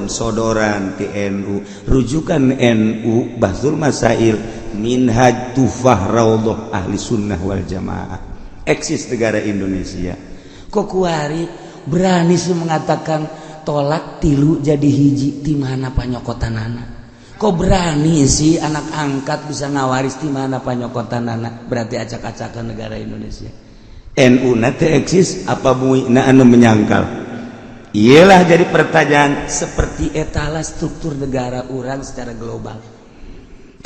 sodoran ti NU rujukan NU Bahsul Masail Minhaj Tufah Raudhah Ahli Sunnah wal Jamaah eksis negara Indonesia kok kuari berani sih mengatakan tolak tilu jadi hiji di mana panyokotanana kok berani sih anak angkat bisa ngawaris di mana panyokotanana berarti acak-acakan negara Indonesia NU nate eksis apa muina anu menyangkal. Iyalah jadi pertanyaan seperti etala struktur negara orang secara global.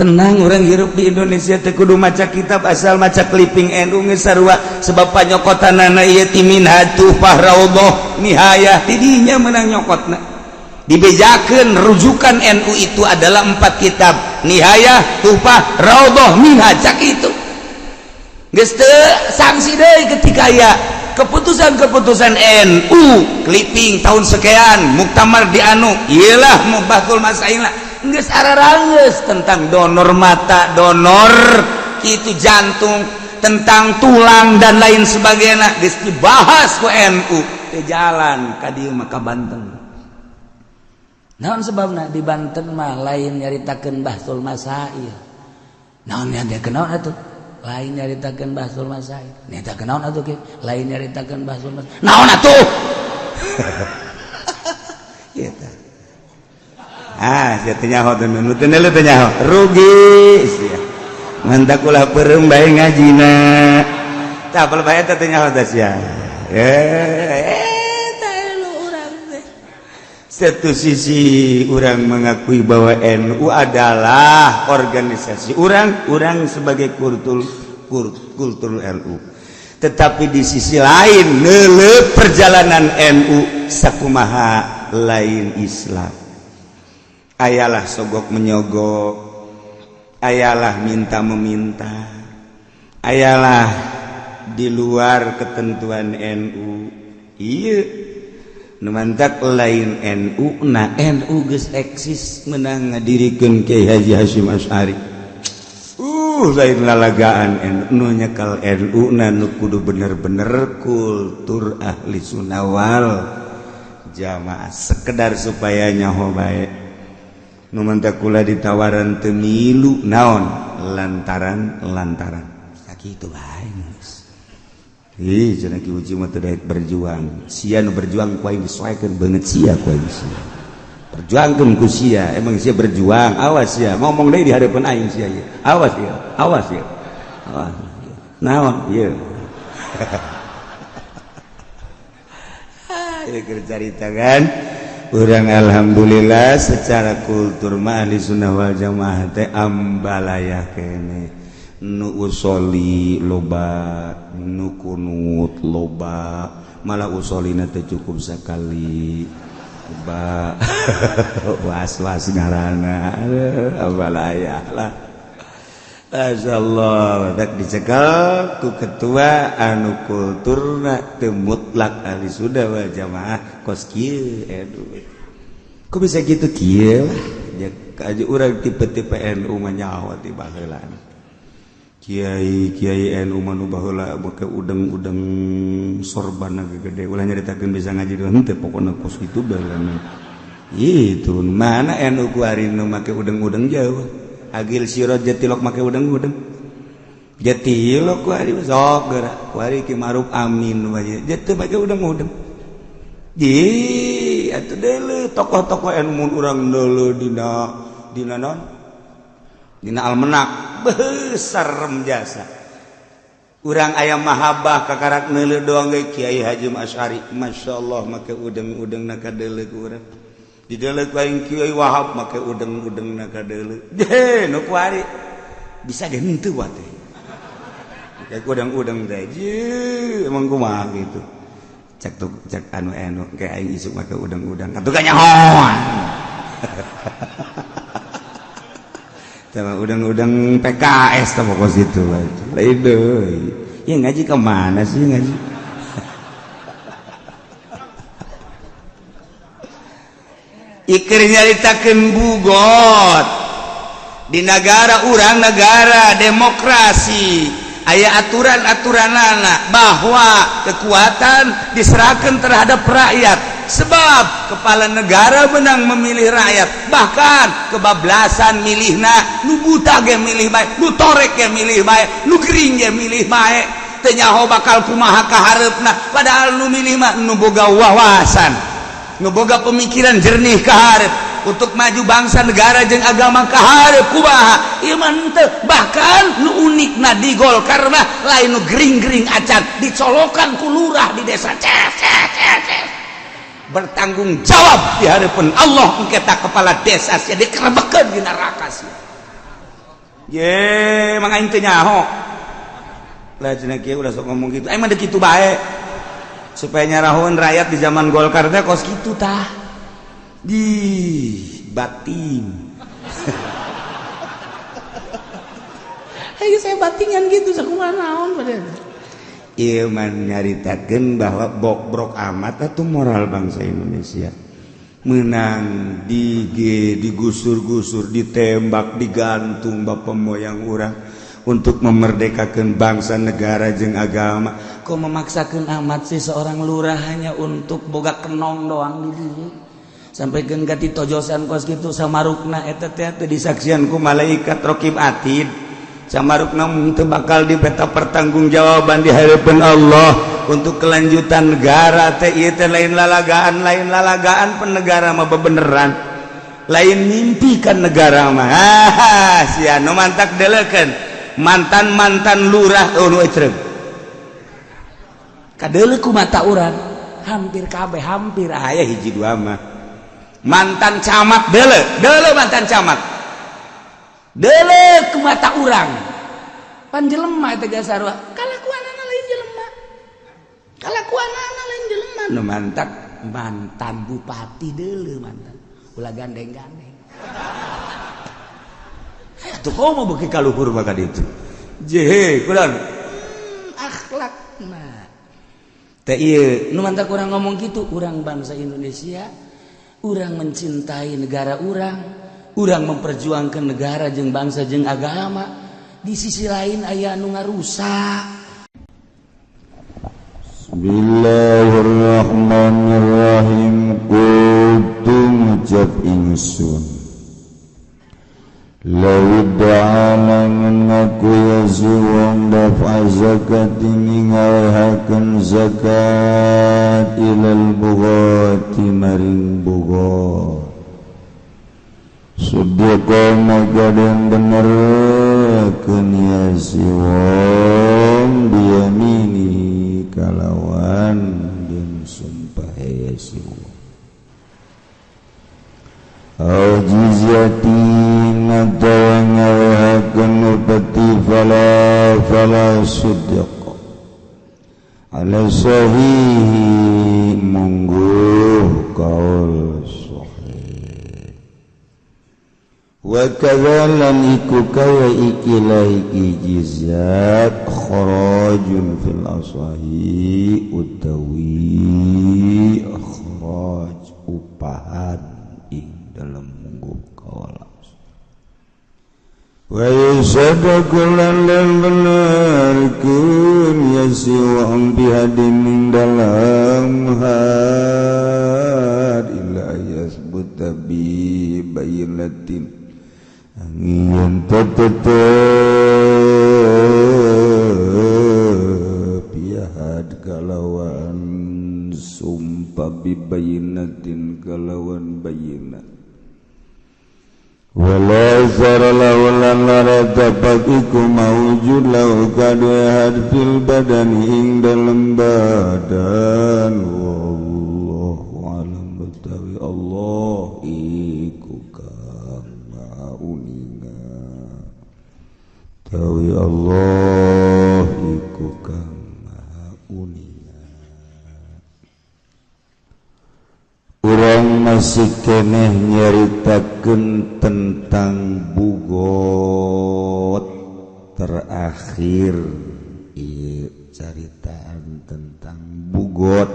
Tenang orang hirup di Indonesia teu kudu maca kitab asal maca clipping NU geus sarua sebab panyokotanana ieu ti Minhaj Tufah Raudhah Nihayah tidinya meunang nyokotna. Dibejakeun rujukan NU itu adalah 4 kitab Nihayah, Tufah, Raudhah, Minhaj cak itu. Geus teu sanksi deui ketika aya keputusan-keputusan NU clipping tahun sekian muktamar di anu iyalah Bahsul Masail geus ararangeus tentang donor mata donor kitu jantung tentang tulang dan lain sebagainya geus dibahas ku NU teh jalan ka dieu mah ka Banten naon sebabna di Banten mah lain nyaritakeun Bahsul Masail naon nya kenaon atuh lain nyaritakeun Bahsul Masail nyata kenaon atuh ke lain nyaritakeun Bahsul Masail naon atuh kitu sia teh nyaho teh nu teh lu teh nyaho rugi sia mantak ulah peureum bae ngajina tah apal bae teh nyaho teh sia satu sisi orang mengakui bahwa NU adalah organisasi orang sebagai kultur NU tetapi di sisi lain neuleuh perjalanan NU sakumaha lain Islam ayalah sogok menyogok ayalah minta meminta ayalah di luar ketentuan NU iya numantak lain NU na NU geus eksis menang ngadirikeun Kiai Haji Hasyim Asy'ari lain lalagaan NU nyekal NU na nu kudu bener-bener kultur ahli sunnah wal jamaah sekedar supaya nyaho bae numantak kula ditawaran teu milu naon lantaran sakitu bae cenah ki uji mah teu daek berjuang sia nu berjuang ku aing disoekeun beungeut sia ku aing sia perjuangkeun ku sia emang sia berjuang awas sia ngomong deui di hareupeun aing sia ieu awas ya naon ieu ieu keur carita kan urang alhamdulillah secara kultur mah ahli sunnah wal jamaah teh ambalayah kene nu usoli loba nu kunut loba malah usolina teh cukup sekali loba was-was ngaranna abalayah lah masyaallah dak dicekal ku ketua anu kulturna teu mutlak ahli sunnah wal jamaah kos kieu kok bisa gitu kieu ya aja urang tipe-tipe NU mah nyawa ti baheula Kiai NU manu baheula make udeng-udeng sorban gede ulah nyaritakeun bisa ngaji henteu pokona kos kitu baheula itu mana NU ku ari nu make udeng-udeng jauh agil sirot jatilok make udeng-udeng jatilok ku ari sok geura ku ari Ki Maruf Amin wae jateu make udeng-udeng ji atuh deuleu tokoh-tokoh NU mun urang deuleu dina naon dina almanak besar jasa urang aya mahabbah kakarak neuleuh doang ge Kiai Hasyim Asy'ari masyaallah make udeng-udeng na kadeuleu ku urang dideuleu ku aing Kiai Wahab make udeng-udeng na kadeuleu nu kuari bisa ge henteu wae teh kayak udeng-udeng teh emang kumaha gitu cek anu kayak aing isuk make udeng-udeng atuh ka nyahoan sama udang-udang PKS sama kos itu lain deui ya ngaji kemana sih ngaji ikir nyaritakeun bugot di negara urang negara demokrasi aya aturan-aturanana bahwa kekuatan diserahkan terhadap rakyat sebab kepala negara menang memilih rakyat, bahkan kebablasan milihna, nu buta ge milih bae, nu torek ge milih bae, nu gering ge milih bae, teu nyaho bakal kumaha kahareupna, padahal nu milih mah nu boga wawasan, nu boga pemikiran jernih kahareup untuk maju bangsa negara jeung agama kahareup kumaha ieu mah teu. Bahkan nu unikna di Golkar mah lain nu gering-gering acan dicolokan ku lurah di desa, bertanggung jawab di hadapan Allah engke tak kepala desa sia dikerebekeun di neraka sia. Ye mang aing teu nyaho lah cenah kieu udah sok ngomong gitu aing mah deuk kitu bae supaya nyarahoeun rakyat di zaman Golkar teh kos kitu tah di batin. Ayo saya batingan gitu sakumaha naon padahal. Ieu mah nyaritakeun bahwa bobrok amat atuh moral bangsa Indonesia. Menang digusur-gusur, ditembak, digantung bapak moyang urang untuk memerdekakan bangsa negara jeung agama. Kok memaksakan amat sih seorang lurah hanya untuk boga kenong doang di dieu. Sampai genggat ditojosan kos gitu samarukna eta teh teu disaksian ku malaikat raqib atid. Samarukna teu bakal dibeta pertanggungjawaban di hadapan Allah untuk kelanjutan negara teh ieu teh lain lalagaan penegara mah bebeneran. Lain mimpi kan negara mah. Sia nu mantak deleukeun mantan lurah nu ecreug. Kadeuleu ku mata urang hampir kabeh hampir aya hiji dua mah. Mantan camat deuleu mantan camat deuleu ku mata urang pan jelema teh gasarwa kalakuanana lain jelema nu mantan bupati deuleu mantan ulah gandeng-gandeng atuh komo beuki kaluhur maka ditu jehe kunaon akhlakna teh ieu nu mantak urang ngomong kitu urang bangsa Indonesia. Urang mencintai negara urang memperjuangkan negara jeung bangsa jeung agama. Di sisi lain aya anu ngarusak. Bismillahirrahmanirrahim. Kudu ngucap ingsun lawid da'alangan ngaku ya siwang daf'a zakat ini ngalahakan zakat ilal bughati maring bughot sudaka magadan bener keun ya siwang biyamini kalawan jeung sumpah ya siwang au jizyatin atawa ngalahakeun upeti fala sidq ala sahihi mungguh qaul sahih wa kadzalan iku kaya ikilah iki jizyat kharajun fil asahi utawi kharaj upahan dalam mungguh kawalas wa yusadaqul lan benarkeun ya siwang bihadin ing dalam had ila yasbut bi bayinatin angin tetep bihad kalawan sumpah bi bayinatin kalawan bayinat wala zarala wala naratapak iku mawujud lau kadua hadfil badan ing dalam badan wallahu alam betawi Allah iku kang mauninga tawi Allah iku kang mauninga. Urang masih keneh nyaritakeun tentang bugot terakhir ieu caritaan tentang bugot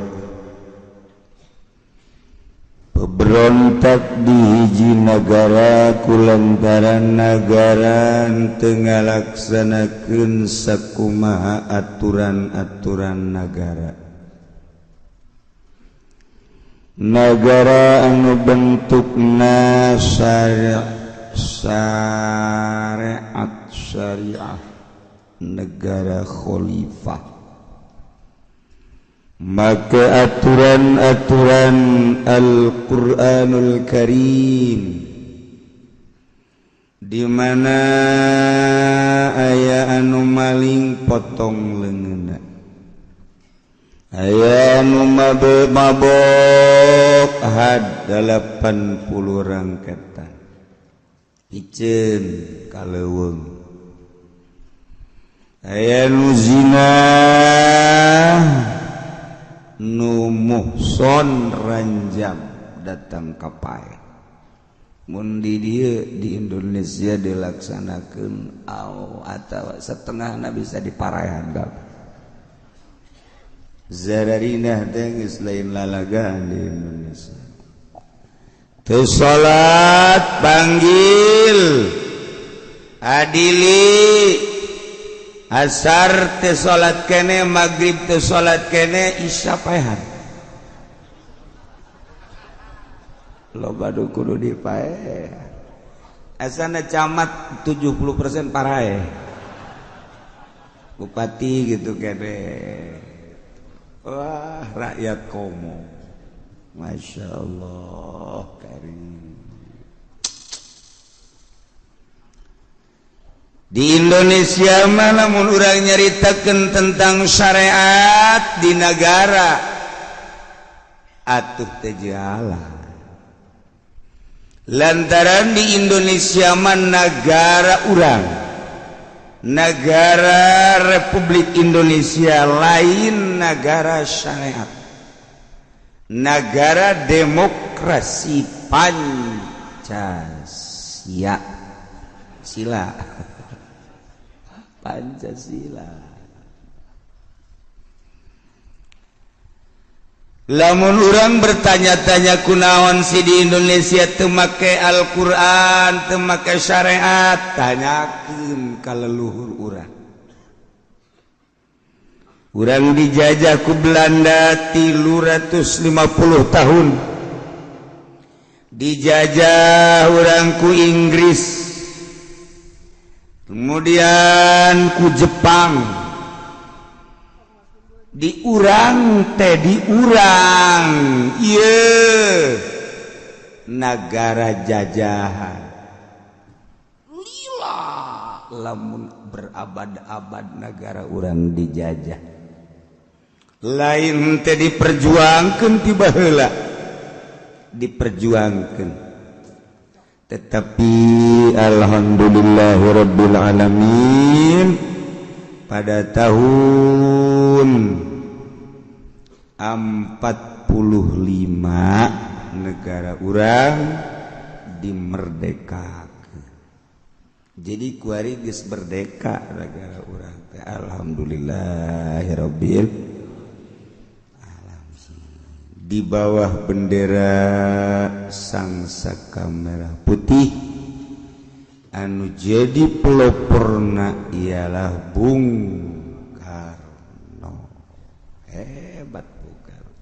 pemberontak di hiji negara kulantaran negara teu ngalaksanakeun sakumaha aturan-aturan negara Nagara anu bentukna syariah negara khalifah maka aturan-aturan Al-Qur'anul Karim di mana aya anu maling potong leungeunna aya anu mabok had 80 rangkatan iceun kaleuweung aya nu zina nu muhson ranjam datang ka pae mun di dieu di Indonesia dilaksanakeun atawa setengahna bisa diparaehan Zararinah teh geus lain lalagaan di Indonesia. Teu salat panggil adili asar teu salat kene magrib teu salat kene isya paehan. Loba kudu dipaehan. Asana camat 70% parae. Bupati gitu kene. Wah, rakyat komo. Masya Allah, karim. Di Indonesia mana mun urang nyaritakeun tentang syariat di negara atuh teh jalan. Lantaran di Indonesia mah negara urang. Negara Republik Indonesia lain negara syariat, negara demokrasi Pancasila. Lamun urang bertanya-tanya kunaon si di Indonesia teu make Al-Qur'an, teu make syariat, tanyakeun ka leluhur urang. Urang dijajah ku Belanda 350 tahun. Dijajah urang ku Inggris. Kemudian ku Jepang. Diurang negara jajahan lila lamun berabad-abad negara urang dijajah lain teh diperjuangkeun ti baheula diperjuangkeun tetapi alhamdulillahirabbil alamin pada tahun 45 negara urang dimerdekakeun. Jadi kuari geus merdeka negara urang teh alhamdulillahirabbil alamin. Di bawah bendera sangsaka merah putih anu jadi peloporna ialah Bung Karno. Hebat Bung Karno.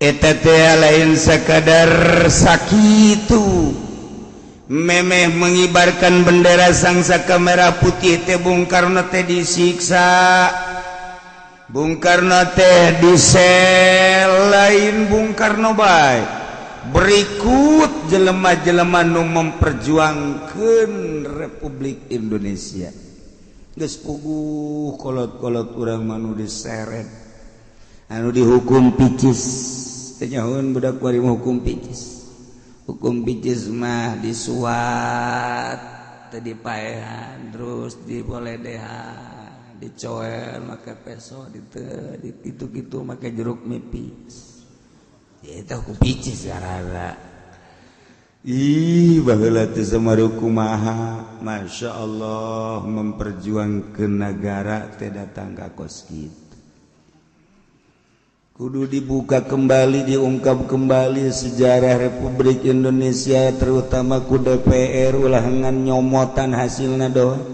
Eta teh lain sakadar sakitu memeh mengibarkan bendera sangsaka merah putih teh Bung Karno teh disiksa. Bung Karno teh disel lain Bung Karno bae. Berikut jelema-jelema nu memperjuangkeun Republik Indonesia. Geus puguh kolot-kolot urang manu diseret. Anu dihukum picis. Teh nyahoun budak kuari hukum picis. Hukum picis mah disuat, teu dipaehan, terus diboledehan, dicoel make peso ditu-kitu make jeruk nipis. Eta ku picis garara. Baheula teh samaru kumaha, Masya Allah memperjuangkeun negara teh datang ka kos kitu. Kudu dibuka kembali, diungkap kembali sejarah Republik Indonesia, terutama ku DPR ulangan nyomotan hasilna doang.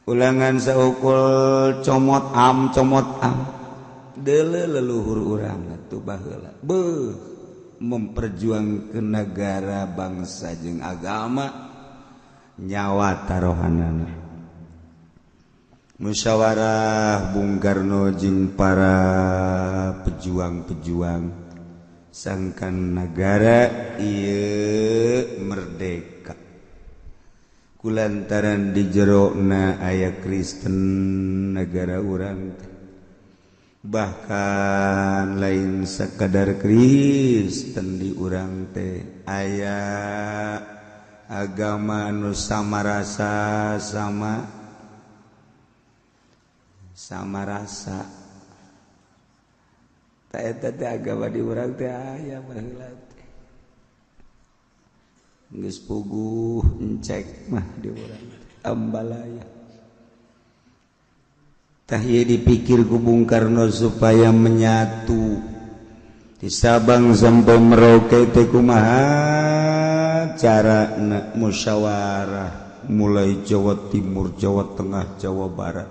Ulangan saukul comot am. leluhur urang tuh baheula memperjuang ke negara bangsa jeung agama nyawa tarohanana. Musyawarah Bung Karno jeung para pejuang-pejuang sangkan negara ieu merdeka kulantaran di jerona aya Kristen negara urang teh. Bahkan lain sekadar Kristen di urang teh aya agama nu sama rasa sama rasa tak eta teh agama di urang teh aya baheula teh geus puguh encek mah di urang ambalaya. Tah ieu dipikir ku Bung Karno supaya menyatu di Sabang sampai Merauke teh kumaha carana musyawarah mulai Jawa Timur, Jawa Tengah, Jawa Barat.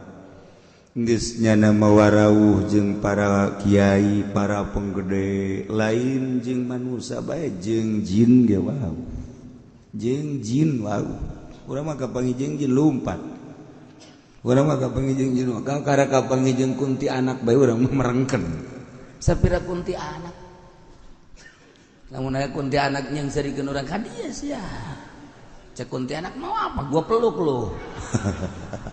Geus nyana mawarawuh jeung para kiai, para penggede lain jeung manusia bae jeung jin ge wau. Jeung jin wau. Urang mah kapangijeng jin lumpat. Urang mah kapangijeng jin kang kara kapangijeng kunti anak bae urang mah merengken. Sapira kunti anak. Lamun aya kunti anak yang sarikeun urang ka dieu sia. Cek kunti anak mau apa? Gua peluk lu.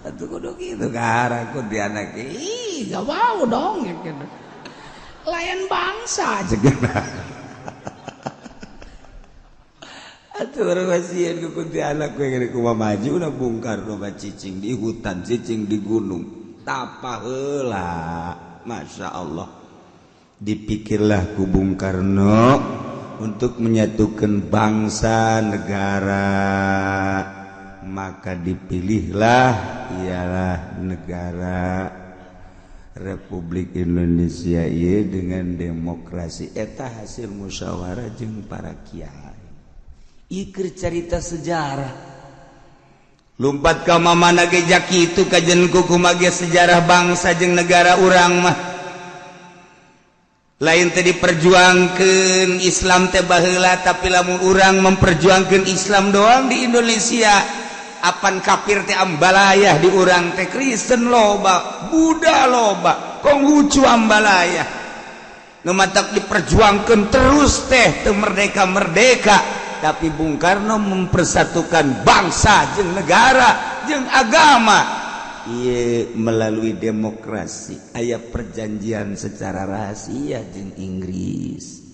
Atuh kudu kitu kara kunti anak. Ih, gak mau dong gitu. Layan bangsa cegeuna. Atuh urang masieun ku kunti anak we ngene kumaha maju na Bung Karno cicing di hutan, cicing di gunung. Tapa heula. Masya Allah. Dipikirlah ku Bung Karno untuk menyatukan bangsa negara, maka dipilihlah ialah negara Republik Indonesia ieu dengan demokrasi. Eta hasil musyawarah jeung para kiai. Ieu keur carita sejarah. Lumpat ka mamana ge jak kitu kajen kumaha ge sejarah bangsa jeung negara urang mah. Lain teh diperjuangkeun Islam teh baheula tapi lamun urang memperjuangkeun Islam doang di Indonesia apan kafir teh ambalayah di urang teh Kristen loba Buddha loba Konghucu ambalayah nu matak diperjuangkeun terus teh teu merdeka tapi Bung Karno mempersatukan bangsa jeung negara jeung agama. Iya melalui demokrasi. Aya perjanjian secara rahasia jeung Inggris.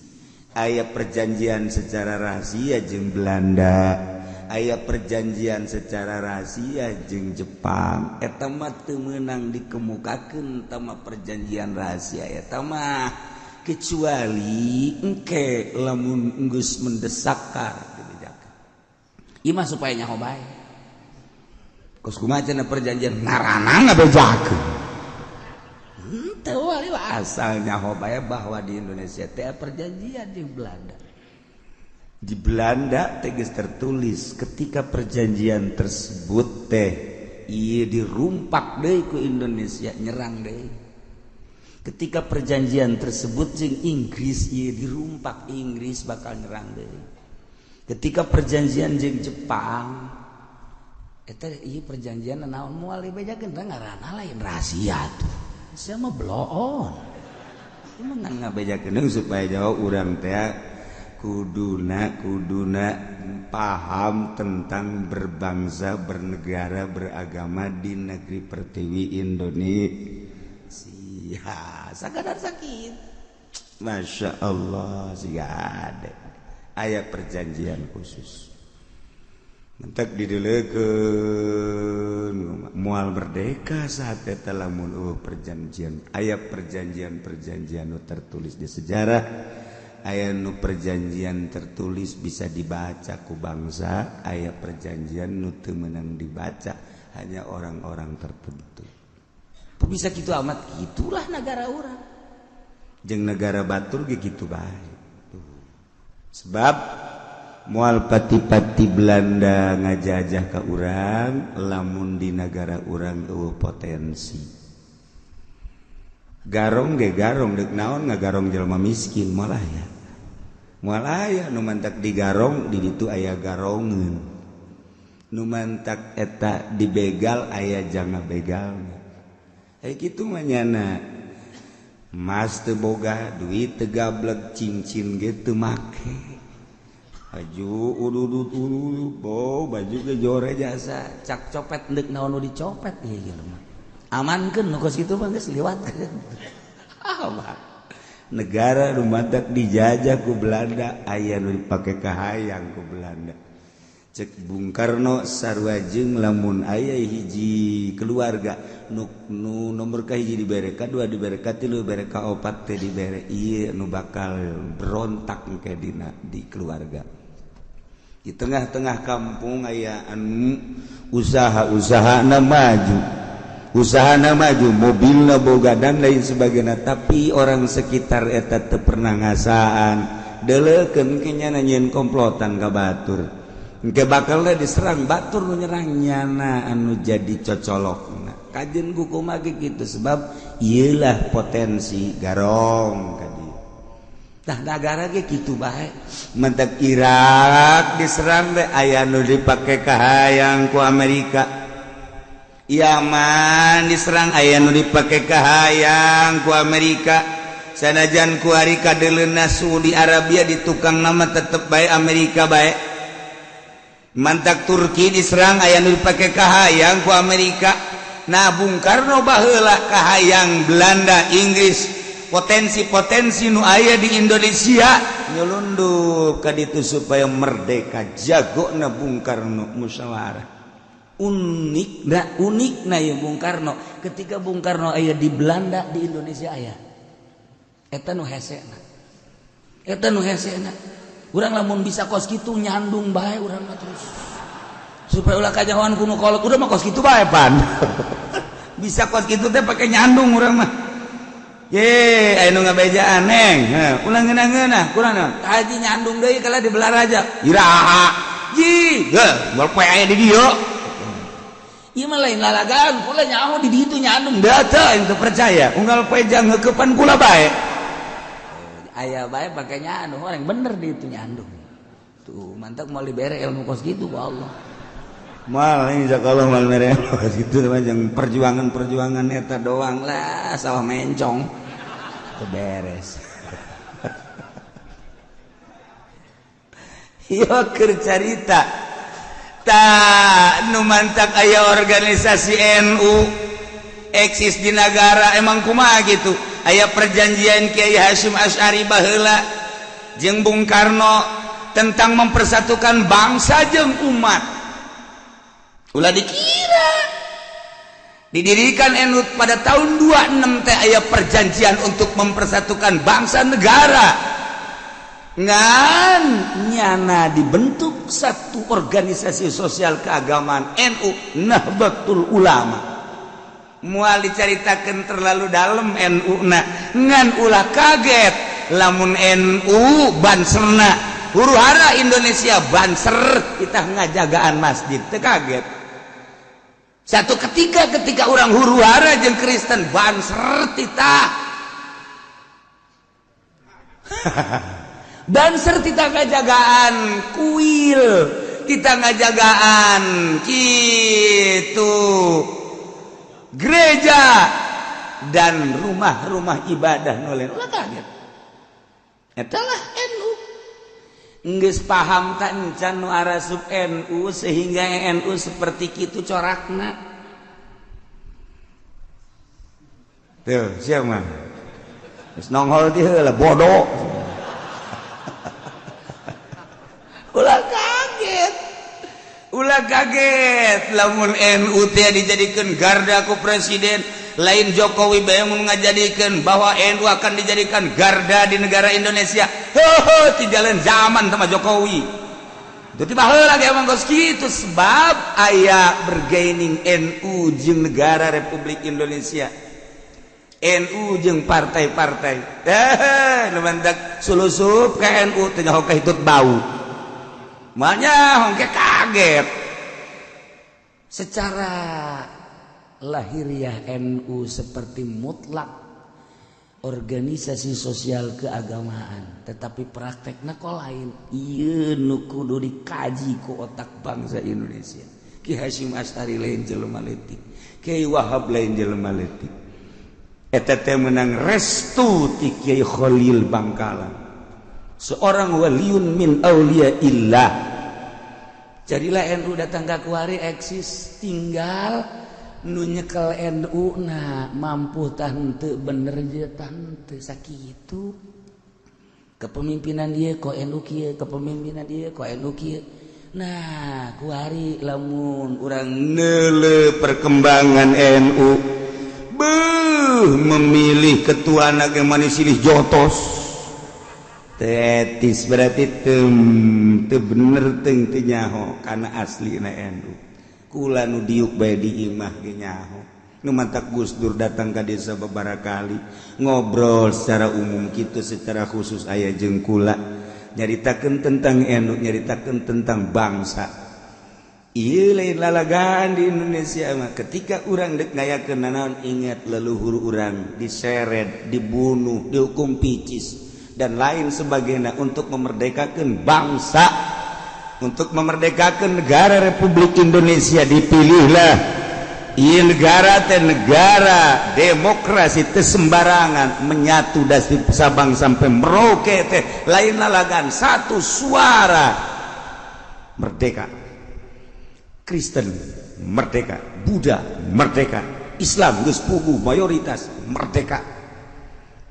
Aya perjanjian secara rahasia jeung Belanda. Aya perjanjian secara rahasia jeung Jepang. Eta mah teu meunang dikemukakeun tama perjanjian rahasia eta mah kecuali engke lamun geus mendesak ka dibedakeun. Ieu mah supaya nyaho bae. Kos kumaha cenah perjanjian ngaranna ngabejakeun. Teu wali asal nyaho bae bahwa di Indonesia teh perjanjian jeung Belanda. Di Belanda teh geus tertulis ketika perjanjian tersebut teh ieu dirumpak deui ku Indonesia nyerang deui. Ketika perjanjian tersebut jeung Inggris ieu dirumpak Inggris bakal nyerang deui. Ketika perjanjian jeung Jepang eta ieu perjanjian naon moal dibejakeun ngaranna lain rahasia tuh. Sia mah bloon. Ieu mah ngabejakeun supaya Jawa urang teh kuduna paham tentang berbangsa, bernegara, beragama di negeri pertiwi Indonesia. Sakadar sakit. Masya Allah siga ade. Aya perjanjian khusus. Mentak didelekeun moal merdeka saat eta lamun perjanjian aya perjanjian nu tertulis di sejarah aya nu perjanjian tertulis bisa dibaca ku bangsa aya perjanjian nu teu meunang dibaca hanya orang-orang tertentu. Bisa kitu amat gitulah negara urang jeung negara batur ge kitu bae. Sebab moal pati-pati Belanda ngajajah ka urang lamun di negara urang eueuh potensi garong ge garong dek naon ngagarong jelema miskin malah ya nu mantak digarong di ditu aya garongeun nu mantak eta dibegal aya janga begalna kitu mah nyana mas teu boga duit teu gablek cincin ge teu make baju ududut baju ge jore jasa cak copet deuk naon nu dicopet ieu mah amankeun nu kos kitu mah geus liwatkeun negara nu madak dijajah ku Belanda aya nu dipake kahayang ku Belanda cek Bung Karno sarua jeung lamun aya hiji keluarga nu nomor kahiji dibere kadua dibere katilu dibere kaopat teh dibere ieu nu bakal berontak engke dina di keluarga di tengah-tengah kampung aya anu usaha-usahana maju mobilna boga dan lain sebagainya tapi orang sekitar eta teu pernah ngasaan deleukeun ke nya nyen komplotan ka batur engke bakalna diserang batur nu nyerang nyana anu jadi cocolokna kajen kumaha ge kitu sebab ieu lah potensi garong ka dieu tah nagara ge kitu bae mentek Irak diserang teh aya nu dipake kahayang ku Amerika Yaman diserang aya nu dipake kahayang ku Amerika sanajan ku ari kadeleuna Saudi Arabia di tukang nama tetep bae Amerika bae mantak Turki diserang aya nu dipake kahayang ku Amerika nah Bung Karno baheula kahayang Belanda Inggris potensi-potensi nu aya di Indonesia nyelundup ka ditu supaya merdeka jagona Bung Karno musyawarah unik na ya Bung Karno ketika Bung Karno aya di Belanda di Indonesia aya eta nu hesena urang lamun bisa kos kitu nyandung bae urang mah terus supaya ulah kajawan kuno kolot udah mah kos kitu bae pan bisa kos kitu teh pake nyandung urang mah ye aya nu ngabejaan neng ulah ngeunah kurang naon haji nyandung deui kala di Belaraja iraha ji moal poe aya di dieu ieu mah lain lalagaan kula nyaho di ditu nyandung data ente percaya unggal poe jang ngeukepan kula bae aya bae pake nyandung orang bener di itu nyandung tuh mantap moal dibere ilmu kos gitu ku Allah mal insya Allah mal mere kos gitu mah jeung perjuangan eta doang lah sawah mencong teu beres ieu keur carita nu mantak aya organisasi NU eksis di negara emang kumaha gitu aya perjanjian Kiai Hasyim Asy'ari baheula jeung Bung Karno tentang mempersatukan bangsa jeung umat ulah dikira didirikan NU pada tahun 26 teh aya perjanjian untuk mempersatukan bangsa negara ngan nyana dibentuk satu organisasi sosial keagamaan NU Nahdlatul Ulama moal dicaritakeun terlalu dalam NU ngan ulah kaget lamun NU banserna huru-hara Indonesia banser kita ngajagaan masjid teu kaget satu ketika orang huru-hara jeung Kristen banser titah banser kita ngajagaan kuil kita ngajagaan gitu gereja dan rumah-rumah ibadah nolen ulah kaget etalah NU geus paham tak encan nu arasup NU sehingga NU seperti kitu corakna tuh siapa mah geus nongol ti heula bodoh ulah kaget lamun NU teh dijadikeun garda ku presiden lain Jokowi bae mun ngajadikeun bahwa NU akan dijadikan garda di negara Indonesia ti jalan zaman sama Jokowi itu tiba heula ge emang geus kitu sebab aya bergaining NU jeung negara Republik Indonesia NU jeung partai-partai nu mandak sulusup ka NU teh nyaho kahitut bau makanya hongke kaget secara lahiriah NU seperti mutlak organisasi sosial keagamaan, tetapi praktekna kok lain. Ieu nu kudu dikaji ku otak bangsa Indonesia. Ki Hasyim Asy'ari lain jelema leutik, Kiai Wahab lain jelema leutik. Eta teh menang restu ti Kiai Khalil Bangkalan, seorang waliun min auliyaillah. Jadilah NU datang ka kuari eksis, tinggal nu nyekel NU na mampu tante bener je tante sakitu. Kepemimpinan dia kok NU kieu, kepemimpinan dia kok NU kieu. Nah, kuari lamun urang neule perkembangan NU, memilih ketua naga manis silih jotos. Tetis berarti teu bener teu nyaho kana aslina NU. Kula nu diuk bae di imah ge nyaho. Nu mantak Gus Dur datang ka desa babara kali, ngobrol secara umum kitu, secara khusus aya jeung kula nyaritakeun tentang NU, nyaritakeun tentang bangsa. Ieu lain lalagaan di Indonesia mah. Ketika urang dek ngayakeun nanaon, ingat leluhur urang diseret, dibunuh, dihukum picis dan lain sebagainya untuk memerdekakan bangsa, untuk memerdekakan negara Republik Indonesia. Dipilihlah ieu negara teh negara demokrasi teu sembarangan, menyatu dari Sabang sampai Merauke teh lain lalagan, satu suara. Merdeka Kristen merdeka, Buddha merdeka, Islam geus puguh mayoritas merdeka.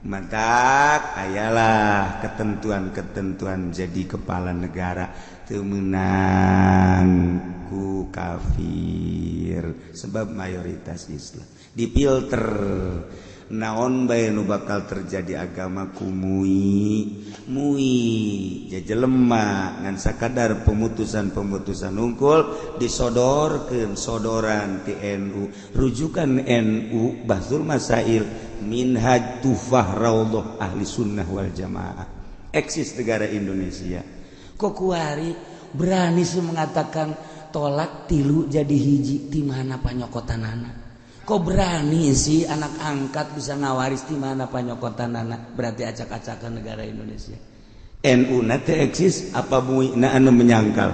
Mantak ayalah ketentuan-ketentuan jadi kepala negara teu meunang ku kafir sebab mayoritas Islam. Dipilter naon bae nu bakal terjadi agama ku mui jajelema ngan sakadar pemutusan unggul disodorkeun sodoran ti NU. Rujukan NU Bahsul Masail Minhaj Tufah Raudhah Ahli Sunnah wal Jamaah. Eksis negara Indonesia. Kok kuari berani sih mengatakan tolak tilu jadi hiji di mana panyokotanana? Kok berani sih anak angkat bisa ngawaris di mana panyokotanana? Berarti acak-acakan negara Indonesia. NU nate eksis apa muina anu menyangkal?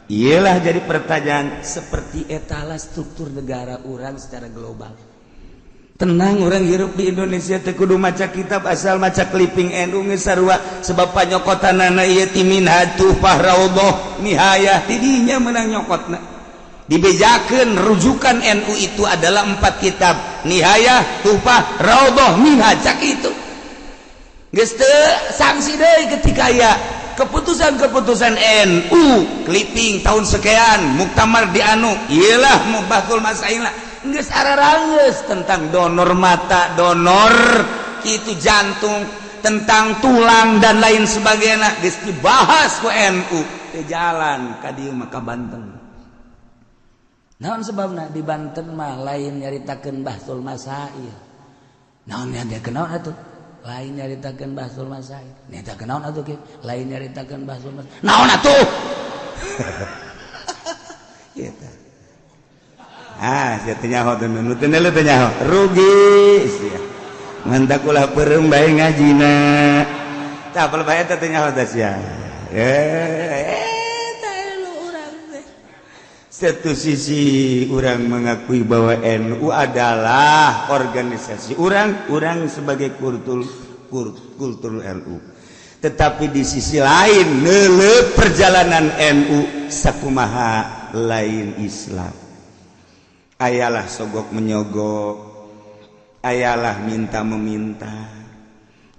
Iyalah jadi pertanyaan seperti etala struktur negara orang secara global. Tenang orang hirup di Indonesia teu kudu maca kitab, asal maca clipping NU geus sarua sebab panyokotanana ieu ti Minhaj Tufah Raudhah Nihayah ti dinya meunang nyokotna. Dibejakeun rujukan NU itu adalah 4 kitab, Nihayah, Tufah, Raudhah, Minhaj, cak itu. Geus teu sanksi deui ketika aya keputusan-keputusan NU clipping tahun sekian muktamar di anu, iyalah Mubatul Masailna. Geus ararangeus tentang donor mata, donor kitu jantung, tentang tulang dan lain sebagainya geus dibahas ku NU. Teu jalan ka dieu mah ka Banten. Naon sebabna di Banten mah lain nyaritakeun Bahsul Masail. Naon nyaritakeun naon atuh? Lain nyaritakeun Bahsul Masail. Nyaritakeun naon atuh ge? Lain nyaritakeun Bahsul Masail. Naon atuh? Kitu. Sia teh nyaho teh nu teu neuleuh teh nyaho. Rugi sia. Mantak ulah peureum bae ngajina. Tah apal bae teh nyaho teh sia. Satu sisi orang mengakui bahwa NU adalah organisasi orang sebagai kultur NU. Tetapi di sisi lain neuleuh perjalanan NU sakumaha lain Islam. Ayalah sogok menyogok, ayalah minta meminta,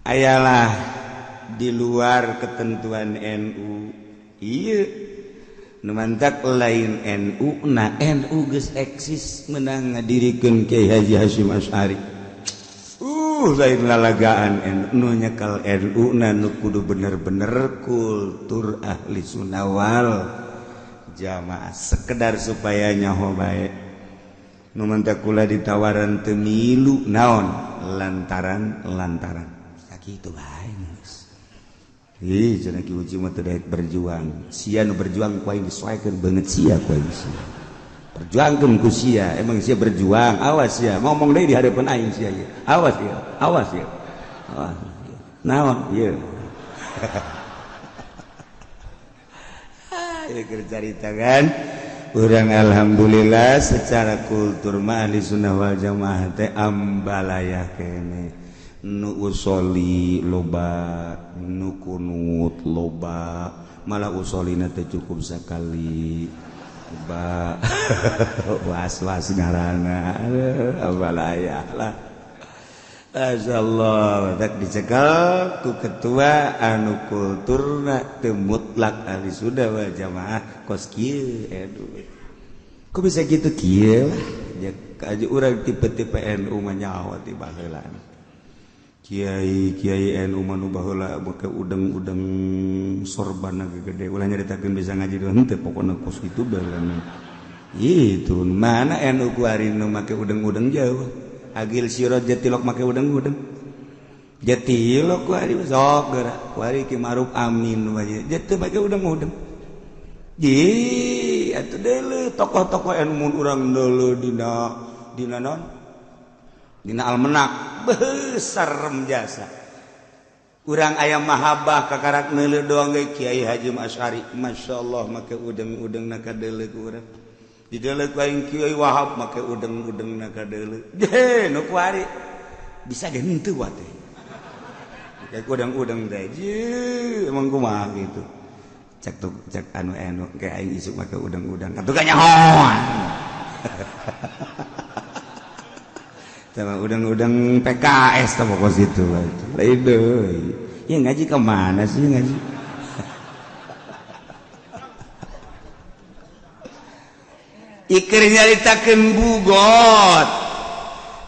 ayalah di luar ketentuan NU. Iya. Numantak lain NU, nah NU geus eksis menang ngadirikeun Kiai Haji Hasyim Asy'ari. Lain lalagaan NU nyekal NU na nu kudu bener-bener kultur ahli sunnah wal jamaah sekedar supaya nyaho bae. Numantak kula ditawaran teu milu naon lantaran sakitu bae. Cenah ki uji mah teu daek berjuang. Sia nu berjuang ku aing disoekeun beungeut sia ku aing sia. Perjuangkeun ku sia, emang sia berjuang. Awas ya, ngomong deui di hareupeun aing sia ye. Awas ya. Oh, naon ieu? Ieu keur carita kan. Urang alhamdulillah secara kultur mah ahli sunnah wal jamaah teh ambalayah kene. Nu usoli loba, nu kunut loba, malah usolina teh cukup sakali. Loba. Was-was ngaranna. Ambalayah lah. Masyaallah, tak dicekel ku ketua anu kulturna teu mutlak ahli sunnah wal jamaah kos kieu Kok bisa gitu kieu ya aja urang tipe-tipe NU mah nyawa ti baheula. Kiai NU mah nu baheula make udeng-udeng sorban gede ulah nyaritakeun bisa ngaji henteu pokona kos kitu baheula. Itu mana NU ku ari nu make udeng-udeng jauh. Agil sirot jatilok make udeng-udeng jatilok ku ari sok geura ku ari Ki Maruf Amin wae jateu make udeng-udeng ji atuh deuleu tokoh-tokoh anu mun urang deuleu dina naon dina almanak besar jasa urang aya mahabbah kakarak neuleu doang ge Kiai Haji Asy'ari masyaallah make udeng-udeng na kadeuleu ku urang di deuleu ku aing Kiai Wahab make udeng-udeng na kadeuleu nu ku ari bisa ge henteu wa teh kayak udeng-udeng teh emang kumaha gitu cek anu kayak aing isuk make udeng-udeng atuh ka nyahoan sama udeng-udeng PKS teh pokok situ lain deui ya ngaji ka mana sih ngaji Iker nyaritakeun bugot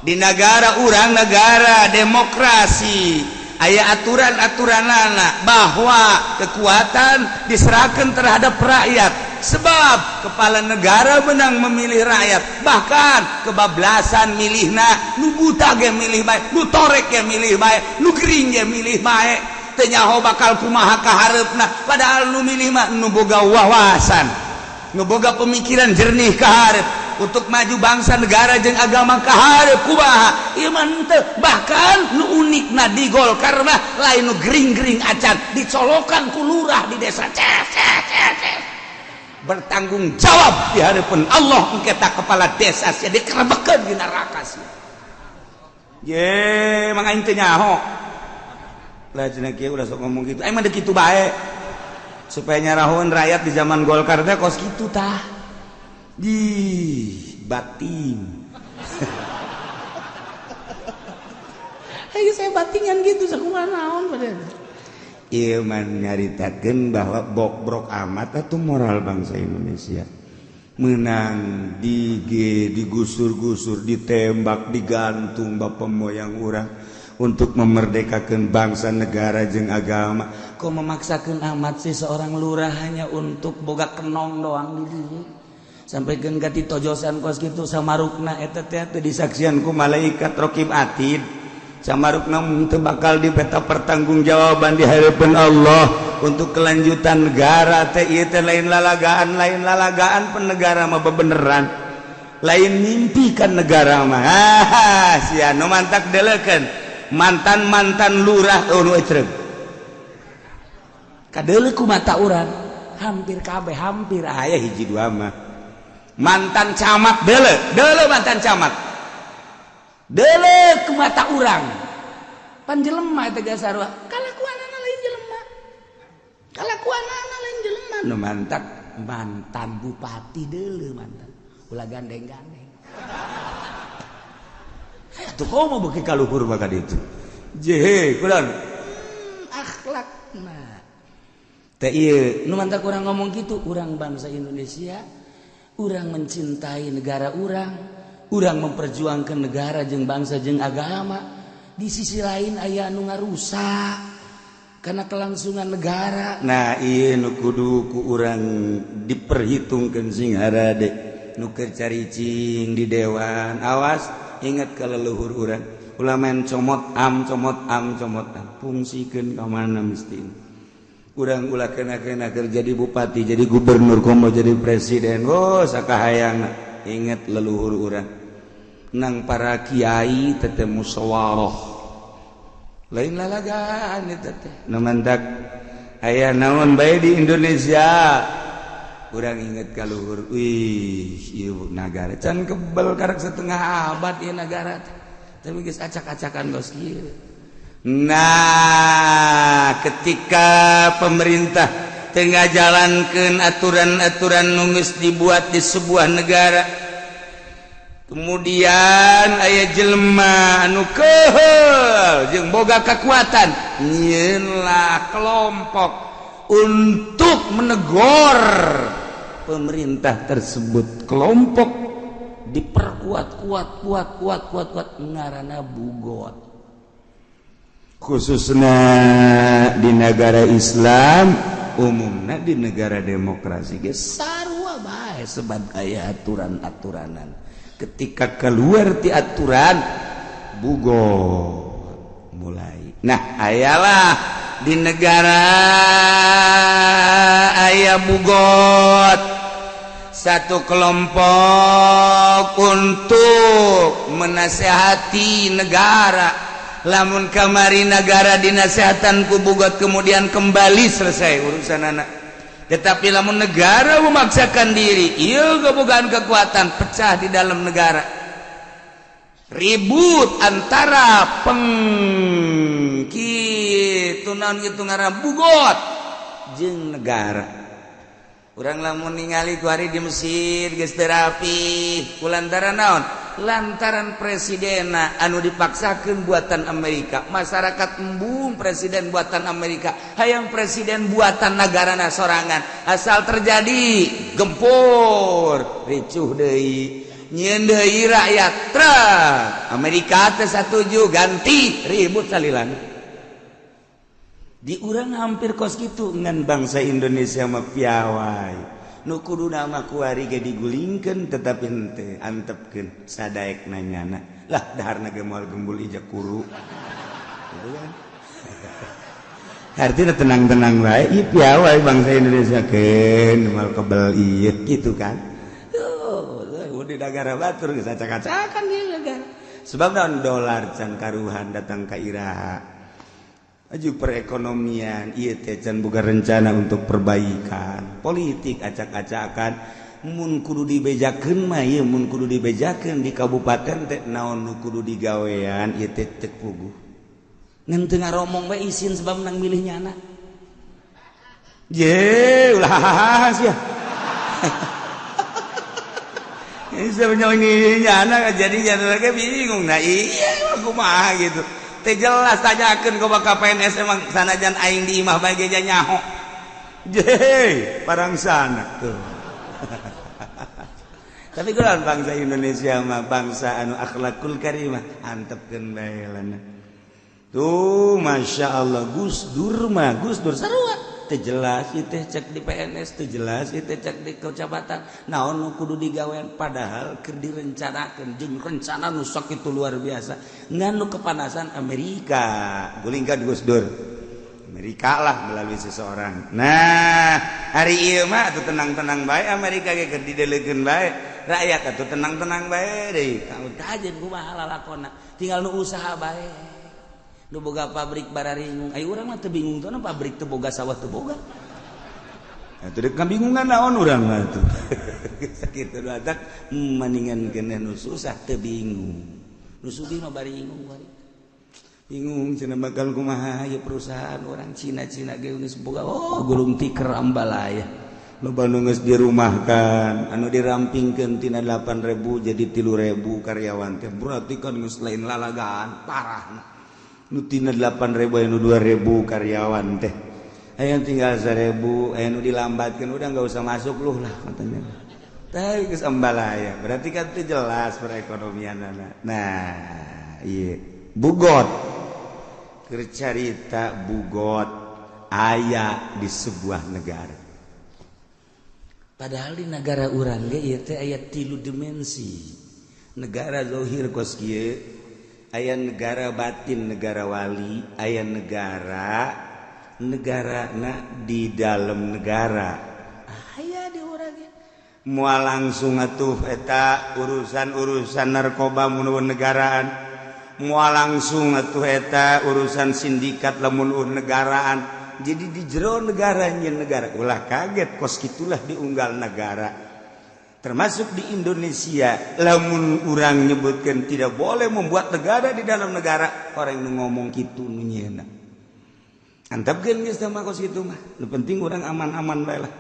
di negara urang negara demokrasi aya aturan-aturanana bahwa kekuatan diserahkan terhadap rakyat sebab kepala negara menang memilih rakyat bahkan kebablasan milihna nu buta ge milih bae nu torek ge milih bae nu gering ge milih bae teu nyaho bakal kumaha kahareupna padahal nu milih mah nu boga wawasan nu boga pemikiran jernih kaharep untuk maju bangsa negara jeung agama kaharep kumaha ieu mah teu bahkan nu unikna di Golkar mah lain nu gering-gering acan dicolokan ku lurah di desa bertanggung jawab di hadapan Allah engke tak kepala desa sia dikerebekeun di neraka sia ye mang aing teu nyaho lah cenah kieu udah sok ngomong kitu aing mah deuk kitu bae supaya nyarahoan rakyat di zaman Golkar teh kos kitu tah di batin saya batingan gitu sakumaha naon padahal ieu mah nyaritakeun bahwa brok amat atuh moral bangsa Indonesia menang digusur-gusur ditembak digantung bapak moyang urang untuk memerdekakan bangsa negara jeung agama kok memaksakan amat sih seorang lurah hanya untuk boga kenong doang di dieu sampaikeun ka ti tojosan kos kitu samarukna eta teh teu disaksian ku malaikat raqib atid samarukna teu bakal dipeta pertanggungjawaban di hadapan Allah untuk kelanjutan negara teh ieu teh lain lalagaan penegara mah bebeneran lain mimpikan negara mah sia nu mantak deleukeun mantan lurah nu ecreug kadeuleu ku mata urang hampir kabeh hampir aya hiji dua mah mantan camat deuleu mantan camat deuleu ku mata urang pan jelema eta ge sarua kalakuanana lain jelema nu mantan bupati deuleu mantan ulah gandeng-gandeng atuh komo beuki kaluhur maka ditu jehe kunaon akhlakna teh ieu nu mantak urang ngomong kitu urang bangsa Indonesia urang mencintai negara urang memperjuangkan negara jeung bangsa jeung agama di sisi lain aya anu ngarusak karena kelangsungan negara nah ieu nu kudu ku urang diperhitungkeun sing harade nu keur caricing di dewan awas ingat ka leluhur urang ulah main comot am fungsikeun ka mana mesti urang ulah kena keur jadi bupati jadi gubernur komo jadi presiden sakahayangna ingat leluhur urang nang para kiai teh musyawarah lain lalagaan itu teh namantak aya naon bae di Indonesia urang inget ka luhur wih ieu nagara can kebal karek setengah abad ieu nagara teh tapi geus acak-acakan geus kieu. Nah ketika pemerintah tengah jalankeun aturan-aturan nu geus dibuat di sebuah negara kemudian aya jelema anu keheul jeung boga kekuatan nyieun lah kelompok untuk menegur pemerintah tersebut. Kelompok diperkuat kuat ngaranna bugot. Khususnya di negara Islam, umumnya di negara demokrasi ge sarua bae sebab aya aturan-aturanan. Ketika keluar ti aturan bugot mulai. Nah, ayalah di negara aya bugot satu kelompok untuk menasehati negara. Lamun kamari negara dinasehatan ku bugot kemudian kembali selesai urusan anak. Tetapi lamun negara memaksakan diri, ieu gebogaan kekuatan pecah di dalam negara. Ribut antara kitu naon kitu ngaran bugot jeung negara. Urang lamun ningali ku hari di Mesir geus teu rapi, kulantaran naon? Lantaran presidenna anu dipaksakeun buatan Amerika. Masyarakat embung presiden buatan Amerika, hayang presiden buatan negarana sorangan. Asal terjadi gempur, ricuh deui. Nyieun deui rakyat trek. Amerika teh satuju ganti ribut salilana. Di urang hampir kos kitu ngan bangsa Indonesia mah piawai. Nu kuduna mah kuari ge digulingkeun tetapi henteu antepkeun sadaek nanyana. Lah daharna ge moal gembul ija kuru. Gitu kan. Artinya tenang-tenang wae ieu piawai bangsa Indonesia keun moal kebel ieu gitu kan. Di negara batur geus acak-acakan di negara. Sebab naon dolar can karuhan datang ka iraha. Aju perekonomian ieu teh can boga rencana untuk perbaikan. Politik acak-acakan mun kudu dibejakeun mah ieu mun kudu dibejakeun di kabupaten teh naon nu kudu digawean ieu teh teu puguh. Ngan teu ngaromong we isin sebab nang milih nyana. Ye ulah sia. Ini sebenarnya anak jadi lagi bingung. Nah iya aku mah gitu. Teh jelas tanyakeun ka ka PNS emang sanajan aing di imah bae ge nyaho. Jeh, parang sana tuh. Tapi kunaon bangsa Indonesia mah bangsa anu akhlakul karimah, antepkeun bae lana. Tuh masyaallah Gus Dur sarua. Teu jelas ieu teh cek di PNS, teu jelas ieu teh cek di kecamatan. Naon nu kudu digawean padahal keur direncanakeun jeung rencana nu sakitu luar biasa. Ngan nu kepanasan Amerika, gulingkan Gus Dur. Amerika lah melalui seseorang. Nah, hari ieu mah atuh tenang-tenang bae Amerika ge keur didelegeun bae. Rakyat atuh tenang-tenang bae deui. Kamu tajen kumaha lalakonna. Tinggal nu usaha bae. Nu boga pabrik bararingung. Ai urang mah teu bingung teh pabrik teu boga sawah teu boga. Atuh deuk kabingungan naon urang mah tuh. Sakitu badak mendingan nu susah teu bingung. Nu sugih mah bari bingung bari. Bingung cenah bakal kumaha ieu perusahaan orang Cina-Cina ge geus boga gulung tikar ambalaya. Loba nu geus dirumahkan, anu dirampingkeun tina 8.000 jadi 3.000 karyawan teh. Berarti kan geus lain lalagaan parahna. Nu tina 8.000 anu 2.000 karyawan teh. Aya tinggal 1.000, aya nu dilambatkeun udah enggak usah masuk luh lah katanya. Tah geus ambalaya, berarti kan teu jelas perekonomianna. Nah, ieu bugot. Keur carita bugot aya di sebuah negara. Padahal di negara urang ge ieu teh aya 3 dimensi. Negara zahir kos kieu aya negara batin, negara wali, aya negarana di dalam negara. Aya di urang ge. Moal langsung atuh eta urusan narkoba mun negaraan. mual langsung atuh eta urusan sindikat lamun negaraan jadi di jero negaranya negara ulah kaget kos gitulah diunggal negara termasuk di Indonesia lamun urang nyebutkan tidak boleh membuat negara di dalam negara orang yang ngomong gitu nu nyeuna antapkeun geus mah kos kitu mah nu penting urang aman-aman bae lah.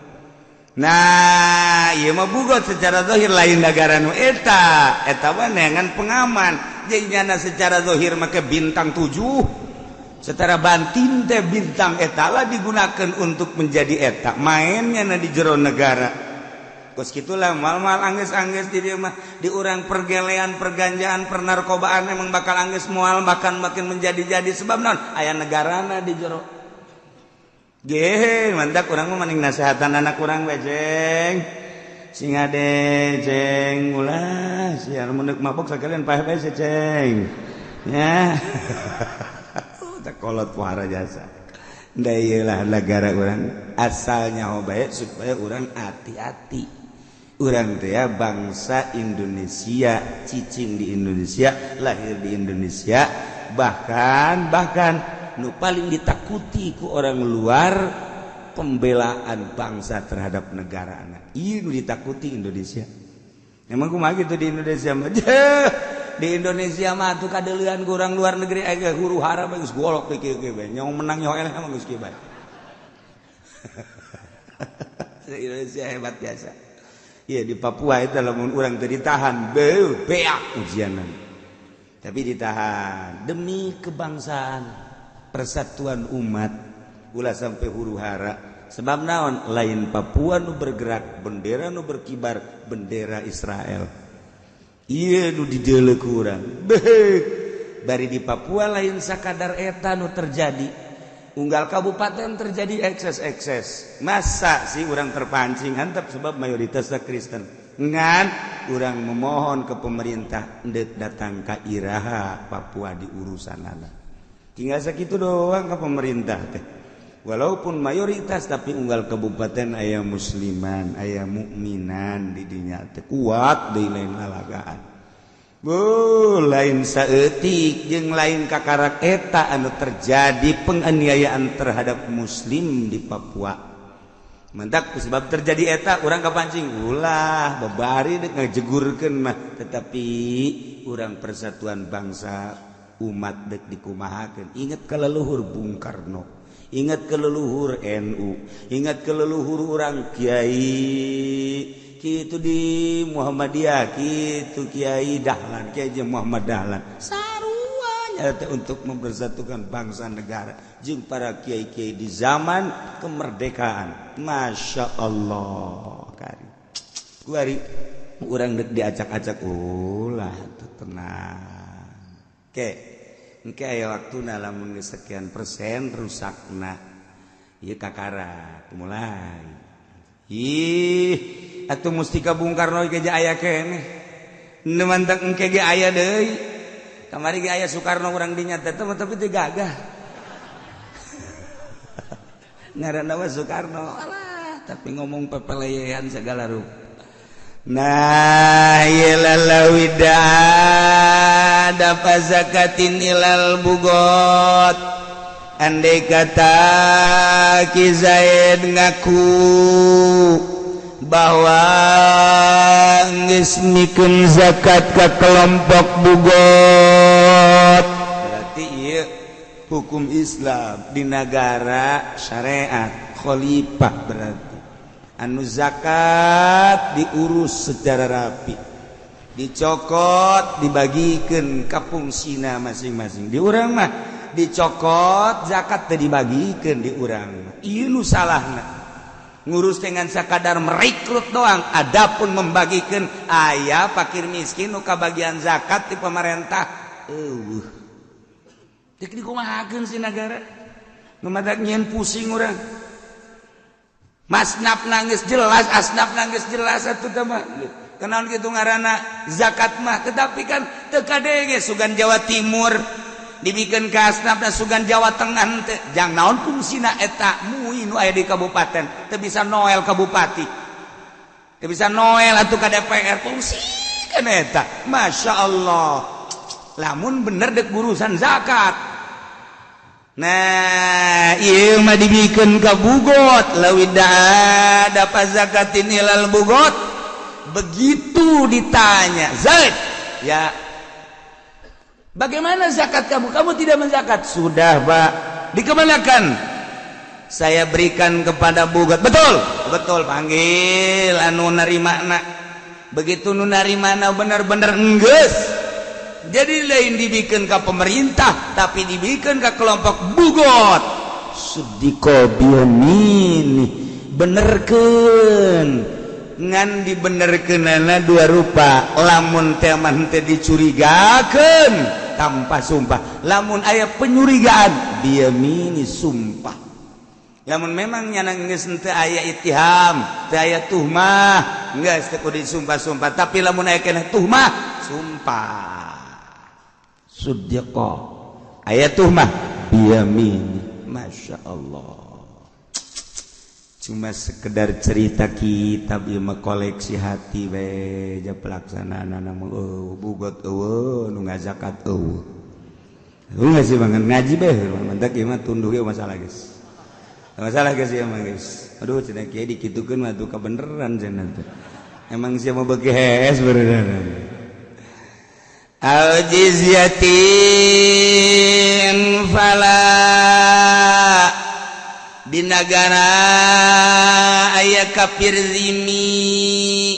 Nah ieu mah bugot secara zahir lain negara nu eta mah neangan pengaman jadi nyana secara zahir make bintang 7 secara batin teh bintang eta lah digunakan untuk menjadi eta mainnya na di jero negara kos gitulah mal-mal angges-angges di dieu mah di urang pergelean perganjaan pernarkobaan emang bakal angges moal makan makin menjadi-jadi sebab naon aya negarana di jero ge mantak urang mah maning nasehatan anak urang we jeng sing ade jeng ulah siar mun mabok sakalian paeh bae ceng ya tak kolot pohara jasa da ieu lah negara urang asalnya bae supaya urang hati-hati urang teh ya bangsa Indonesia cicing di Indonesia lahir di Indonesia bahkan nu paling ditakuti ku orang luar pembelaan bangsa terhadap negara anak ieu ditakuti Indonesia emang kumaha gitu di Indonesia mah di Indonesia mah tuh kadeulean ku urang luar negeri aya huru hara geus golok kieu bae nyaho menang nyaho eleh mah geus kieu bae Indonesia hebat biasa iya di Papua eta lamun urang teu ditahan beak ujianan tapi ditahan demi kebangsaan persatuan umat ulah sampai huru hara sebab naon lain Papua nu bergerak bendera nu berkibar bendera Israel ieu nu dideuleuh urang beuk bari di Papua lain sakadar eta nu terjadi unggal kabupaten terjadi ekses masa sih urang terpancing hantap sebab mayoritasna Kristen ngan urang memohon ke pemerintah endeuh datang ka iraha Papua di urusanana tinggal segitu doang ke pemerintah teh walaupun mayoritas tapi unggal kabupaten aya musliman aya mukminan di dinya teh kuat deui lain ngalagaan lain saeutik jeung lain kakarak eta anu terjadi penganiayaan terhadap muslim di Papua mentak sebab terjadi eta urang kapancing ulah babari deuk ngajegurkeun mah tetapi urang persatuan bangsa umat dek dikumahakeun ingat ke leluhur Bung Karno ingat ke leluhur NU ingat ke leluhur urang kiai kitu di Muhammadiyah kitu Kiai Dahlan Kiai Muhammad Dahlan saruanya untuk mempersatukan bangsa negara jeung para kiai-kiai di zaman kemerdekaan Masya Allah kari kuari urang dek diacak-acak ulah tenang engke aya waktuna lamun geus sekian persen rusakna ieu kakara mulai atuh mustika Bung Karno ge aya keneh nu mantep engke ge aya deui kamari ge aya Soekarno urang dinya teh tapi teu gagah ngaranna mah Soekarno alah tapi ngomong pepeleyean segala rupa nah yalalawida dapat zakatin ilal bugot andai kata Ki Zaid ngaku bahwa geus mikeun zakat ka kelompok bugot berarti ieu hukum Islam di negara syariat khalifah berarti anu zakat diurus secara rapi dicokot dibagikeun ka fungsina masing-masing di urang mah dicokot zakat teh dibagikeun di urang mah ieu nu salahna ngurus dengan sakadar merekrut doang adapun membagikeun aya fakir miskin nu kabagian zakat di pemerintah teu dikumahakeun si negara nu madak nyieun pusing urang masnap nangis jelas asnap nangis jelas atuh teh mah kenaon kitu ngaranna zakat mah tetapi kan teu kadenge sugan Jawa Timur dibikeun ka asnapna sugan Jawa Tengah teh jang naon fungsina eta mui nu aya di kabupaten teu bisa noel ka bupati teu bisa noel atuh ka DPR fungsi kan eta Masya Allah lamun bener dek urusan zakat. Nah ieu mah dibikeun ka bugot lawida dapat zakatin ilal bugot. Begitu ditanya Zaid, ya bagaimana zakat kamu? Kamu tidak menzakat. Sudah Pak. Dikemanakan? Saya berikan kepada bugot. Betul? Betul. Panggil anu narimana. Begitu nu narimana benar-benar enggeus. Jadi lain dibikin ke pemerintah, tapi dibikin ke kelompok bugot. Sudiko biomini benerkeun. Ngan dibenerkeunana dua rupa. Lamun teh mah teu dicurigakeun tanpa sumpah. Lamun aya penyurigaan biamini sumpah. Lamun memang nyana geus teu aya ittiham, teu aya tuhmah, geus teu kudu disumpah-sumpah. Tapi lamun aya keneh tuhmah, sumpah. Sudiko aya tuhmah biamini. Masya Allah. Cuma sekedar cerita kita biar koleksi hati beja pelaksanaan nama bugot nu ngazakat lu nggak sih banget ngaji be mantak gimana tunduh ya masalah guys ya mah guys. Aduh cina kiai dikitukeun mah tuh kebeneran cenah teh emang siapa bagi hees beneran al jizyatin fala di negara aya kafir zimmi.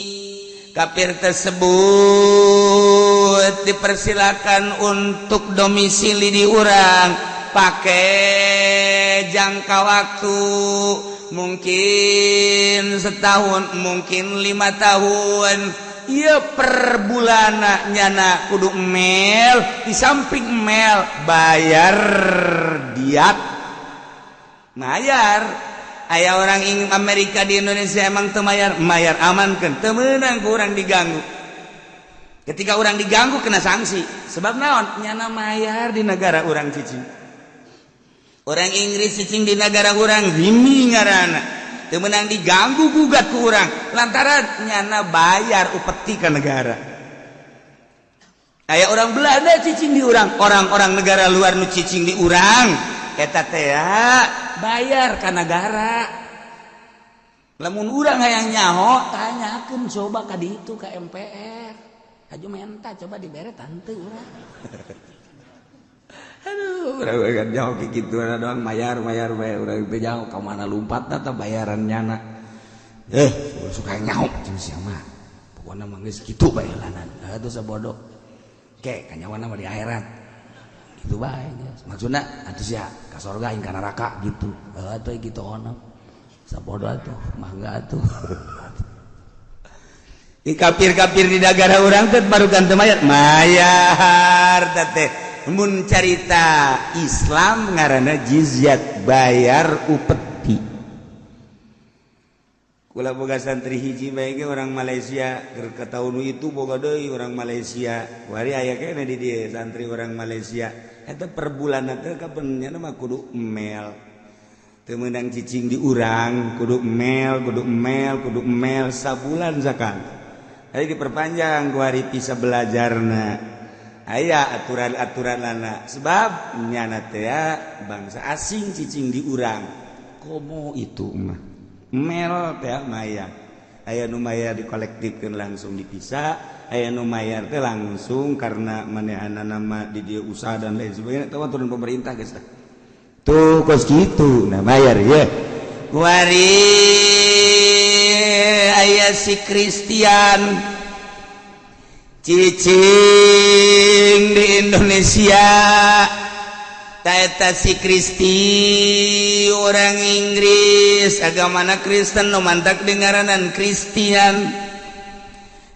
Kafir tersebut dipersilakan untuk domisili di urang pakai jangka waktu mungkin setahun, mungkin 5 tahun. Iya per bulana nyana kudu mel, di samping mel bayar diat. Mayar aya orang Amerika di Indonesia emang teu mayar amankeun teu meunang ku urang diganggu. Ketika orang diganggu kena sanksi sebab naon nyana mayar di negara urang cicing. Orang Inggris cicing di negara urang zimmi ngaranna teu meunang diganggu gugat ku urang lantaran nyana bayar upeti ka negara. Aya orang Belanda cicing di urang, orang-orang negara luar nu cicing di urang eta teh bayar ka negara. Lamun urang hayang nyaho tanyakeun coba ka ditu ka MPR. Aju menta coba dibere tante urang. Aduh, urang kan nyaho kitu doang mayar urang teh nyaho ka mana lumpatna teh bayaran nyana. Suka nyaho jeung sia mah. Pokona mah geus kitu bae lanan. Atuh sabodo. Ke kanyawana mah di akhirat. Itu bae maksudna atuh sia ka sorga aing ka neraka gitu atuh gitu ono sabodo atuh mah enggak atuh i kafir-kafir di negara urang teh barukan teu mayar teh mun carita Islam ngaranna jizyat bayar upeti. Kula boga santri hiji bae ge orang Malaysia keur ka taun itu boga deui orang Malaysia wari aya keneh di dieu santri orang Malaysia. Eta per bulan teh kapan nyana mah kudu mel. Teu meunang cicing di urang, kudu mel sabulan zakat. Ari diperpanjang ku hari pisah belajarna. Aya aturan-aturanna sebab nyana teh bangsa asing cicing di urang. Komo itu mah. Mel teh mayar. Aya nu mayar dikolektifkeun langsung dipisah. Aya nu mayar teh langsung karena manehana nama di dia usaha dan lain sebagainya teh turun pemerintah geus tah. Tuh kos kitu nah mayar ya. Kuari aya si Kristian cicing di Indonesia. Eta si Kristi orang Inggris agamana Kristen nu mantak dengaranan Kristian.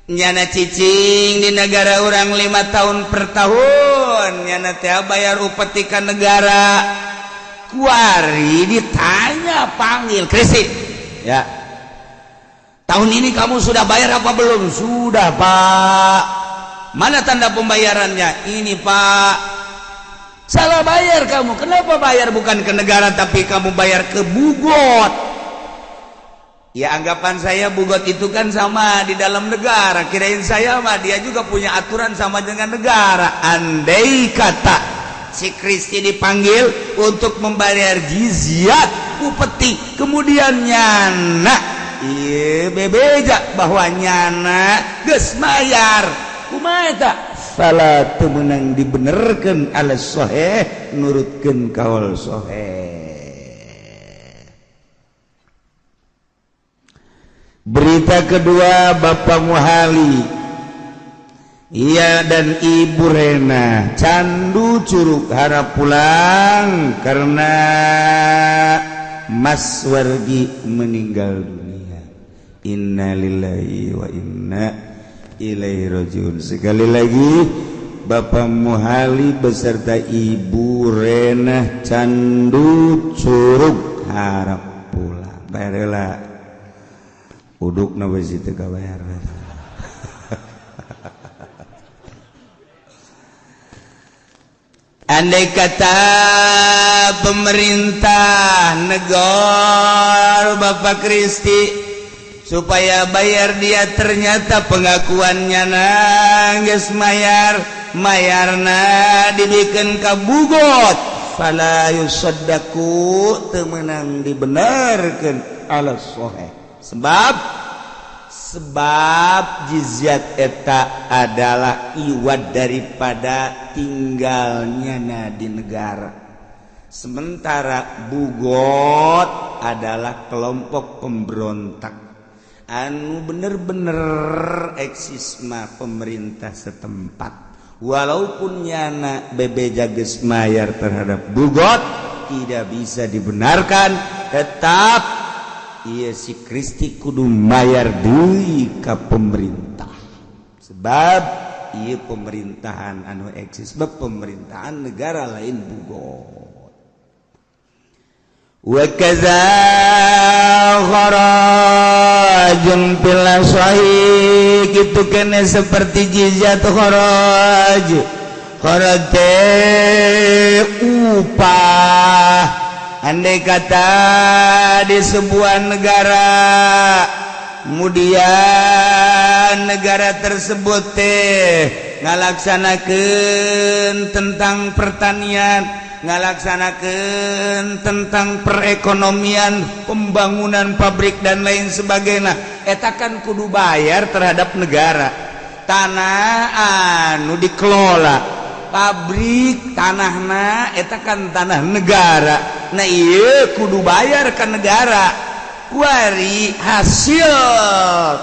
Nyana cicing di negara orang 5 tahun per tahun nyana teh bayar upeti ka negara. Kuari ditanya panggil Kristi ya tahun ini kamu sudah bayar apa belum? Sudah Pak. Mana tanda pembayarannya? Ini Pak. Salah bayar kamu. Kenapa bayar bukan ke negara tapi kamu bayar ke bugot? Ya anggapan saya bugot itu kan sama di dalam negara. Kirain saya mah dia juga punya aturan sama dengan negara. Andai kata si Kristi dipanggil untuk membayar jizyat upeti, kemudian nyana iya bebeja bahwa nyana geus mayar kumaha eta fala teu meunang dibenerkeun ala sahih nurutkeun kaul sahih. Berita kedua, Bapak Muhali ia dan Ibu Rena candu Curug harap pulang karena Mas Wargi meninggal dunia. Innalillahi wa inna ilaihi rajiun. Sekali lagi Bapak Muhali beserta Ibu Rena candu Curug harap pulang. Bayareula uduk na wis teu kabayar. Andai kata pemerintah negara Bapak Kristi supaya bayar dia, ternyata pengakuannya geus mayarna dibikin kabugot fala yusaddaqu teu meunang dibenerkeun ala sahih. Sebab jizyat eta adalah iwad daripada tinggalnya di negara. Sementara bugot adalah kelompok pemberontak anu bener-bener eksisma pemerintah setempat. Walaupun nyana bebeja geus mayar terhadap bugot, tidak bisa dibenarkan, tetap iya si Kristi kudu mayar deui ka pemerintah. Sebab iya pemerintahan anu eksis, sebab pemerintahan negara lain bugot. Wa kaza kharajun fil sahih, kitu kene seperti jizyat kharaj upah. Andai kata di sebuah negara, kemudian negara tersebut ngalaksanakeun tentang pertanian, ngalaksanakeun tentang perekonomian, pembangunan pabrik dan lain sebagainya, eta kan kudu bayar terhadap negara. Tanah anu dikelola pabrik tanahna eta kan tanah negara. Nah iya kudu bayar ke negara. Kuari hasil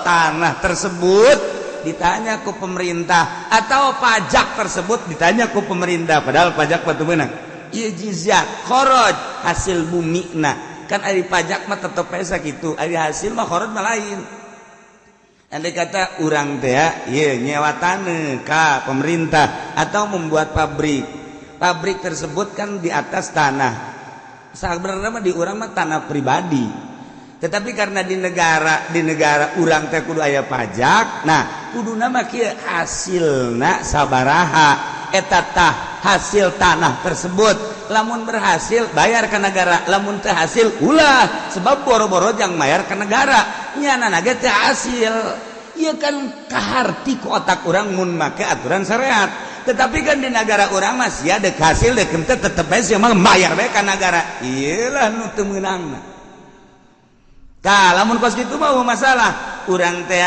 tanah tersebut ditanya ke pemerintah, atau pajak tersebut ditanya ke pemerintah, padahal pajak batu menang. Iya jizyat kharaj hasil bumi. Nah kan ari pajak mah tetep pesa gitu, ari hasil mah kharaj mah lain. Andai kata urang teh ya nyewa tanah ka pemerintah atau membuat pabrik tersebut kan di atas tanah. Sebenarnya mah di urang mah tanah pribadi. Tetapi karena di negara urang teh kudu aya pajak, nah kuduna mah kieu hasilna sabaraha eta tah hasil tanah tersebut. Lamun berhasil bayar ke negara, lamun teu hasil ulah, sebab boro-boro jang mayar ke negara. Nyana ge teu hasil. Ieu kan kaharti ku otak urang mun make aturan syariat. Tetapi kan di negara orang masih ada hasil dek ente tetep aja mah bayar bae ka negara. Iyalah nu teu meunangna. Tah lamun pas kitu mah masalah. Urang teh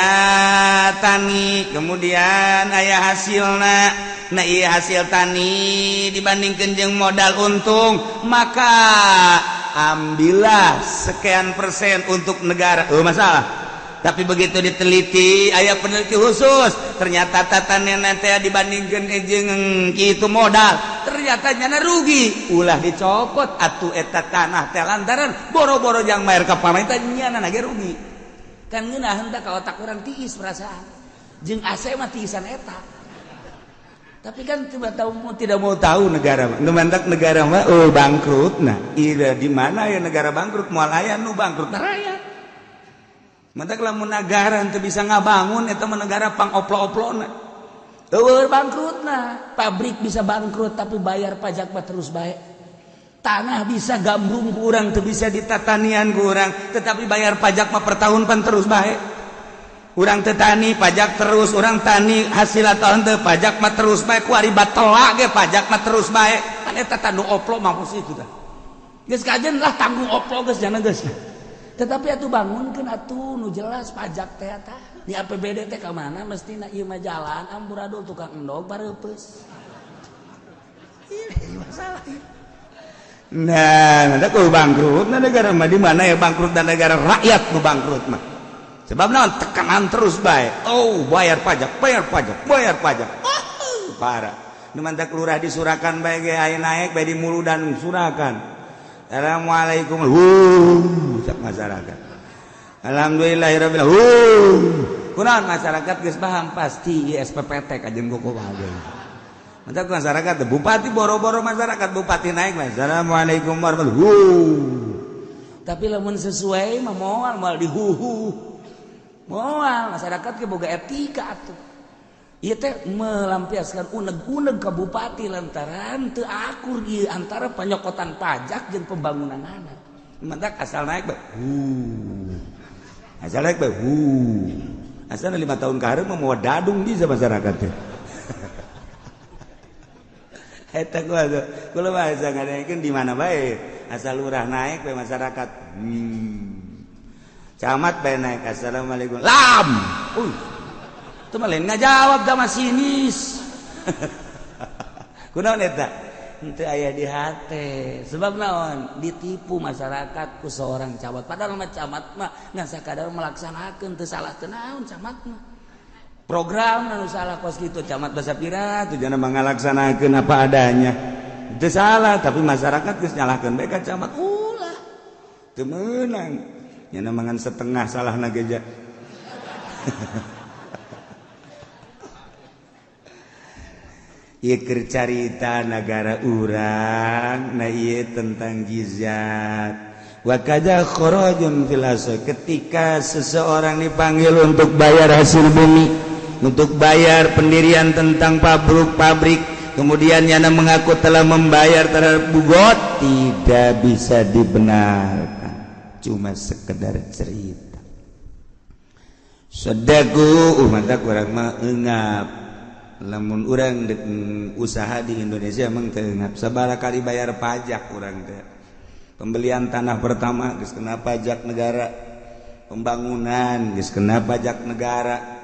tani kemudian aya hasilna. Nah ieu hasil tani dibandingkeun jeung modal untung, maka ambillah sekian persen untuk negara. Masalah. Tapi begitu diteliti, aya peneliti khusus, ternyata tatanena teh dibandingkeun jeung kitu modal, ternyata nyana rugi. Ulah dicopot atuh eta tanah teh lantaran boro-boro jang mayar ka pamarentah nyana ge rugi. Kan ngeunah henteu ka otak urang tiis perasaan. Jeung ase mah tiisan eta. Tapi kan tidak mau tahu negara. Nu mantak negara mah bangkrut. Nah, ira di mana ya negara bangkrut? Moal aya nu bangkrut rakyat. Mantak lamun negara teu bisa ngabangun eta mah negara pangoplo-oplona. Teu bangkrutna. Pabrik bisa bangkrut tapi bayar pajak mah terus bae. tanah bisa gambrung kurang tuh bisa ditatanian kurang tetapi bayar pajak mah per tahun pan terus baik urang tetani pajak terus urang tani hasil tahun teh pajak mah terus baik kuari batelak ge pajak mah terus baik kan eta tanu oplo mampus itu tah geus kajen lah tanggung oplo geus jangan geus tetapi atuh bangunkeun atuh nu jelas pajak teh tah di APBD teh ka mana mestina ieu mah jalan amburadul tukang endog bareupeus ini masalah nah, ada kau bangkrut, nah negara mah di mana ya bangkrut dan negara rakyat nu bangkrut mah. Sebab naon tekanan terus bae. Oh, bayar pajak. Parah. Nu mantak lurah di Surakan bae ge aya naik bae di Muludan Surakan. Assalamualaikum. Sak masyarakat. Alhamdulillahirabbil kunaon masyarakat geus paham pasti SPPT kajen goko bae. Mantap masyarakat, bupati boro-boro masyarakat, bupati naik mas. Assalamualaikum warahmatullahi wabarakatuh. Tapi lamun sesuai mah moal dihuhu. Moal masyarakat ke boga etika atuh. Ieu teh melampiaskan uneg-uneg ka bupati lantaran teu akur ieu antara panyokotan pajak jeung pembangunanana. Mantap asal naik bae. Asal naik bae. Asal 5 tahun ka hareup mah moal dadung di masyarakat teh. Eta kula bahasa ngadengeun di mana bae asal lurah naik bae masyarakat camat bae naik assalamualaikum lam itu mah lain ngajawab da masinis kunaon eta henteu aya di hate sebab naon ditipu masyarakat ku seorang camat padahal mah camat mah ngan sakadar melaksanakeun teu salah teu naon camat mah program anu salah kos gitu camat basa pira tujuan mangalaksanakeun apa adanya itu salah tapi masyarakat geus nyalahkeun bae ka camat ulah teu meunang nya mangan setengah salahna geja ieu keur carita negara urang na ieu tentang jizat wa kadza kharajun fil asr ketika seseorang dipanggil untuk bayar hasil bumi untuk bayar pendirian tentang pabrik kemudian yana mengaku telah membayar terhadap bugot tidak bisa dibenarkan cuma sekedar cerita sadaku mata kurang mah eungap lamun urang usaha di Indonesia emang teu eungap sabaraha kali bayar pajak urang teh pembelian tanah pertama geus kena pajak negara pembangunan geus kena pajak negara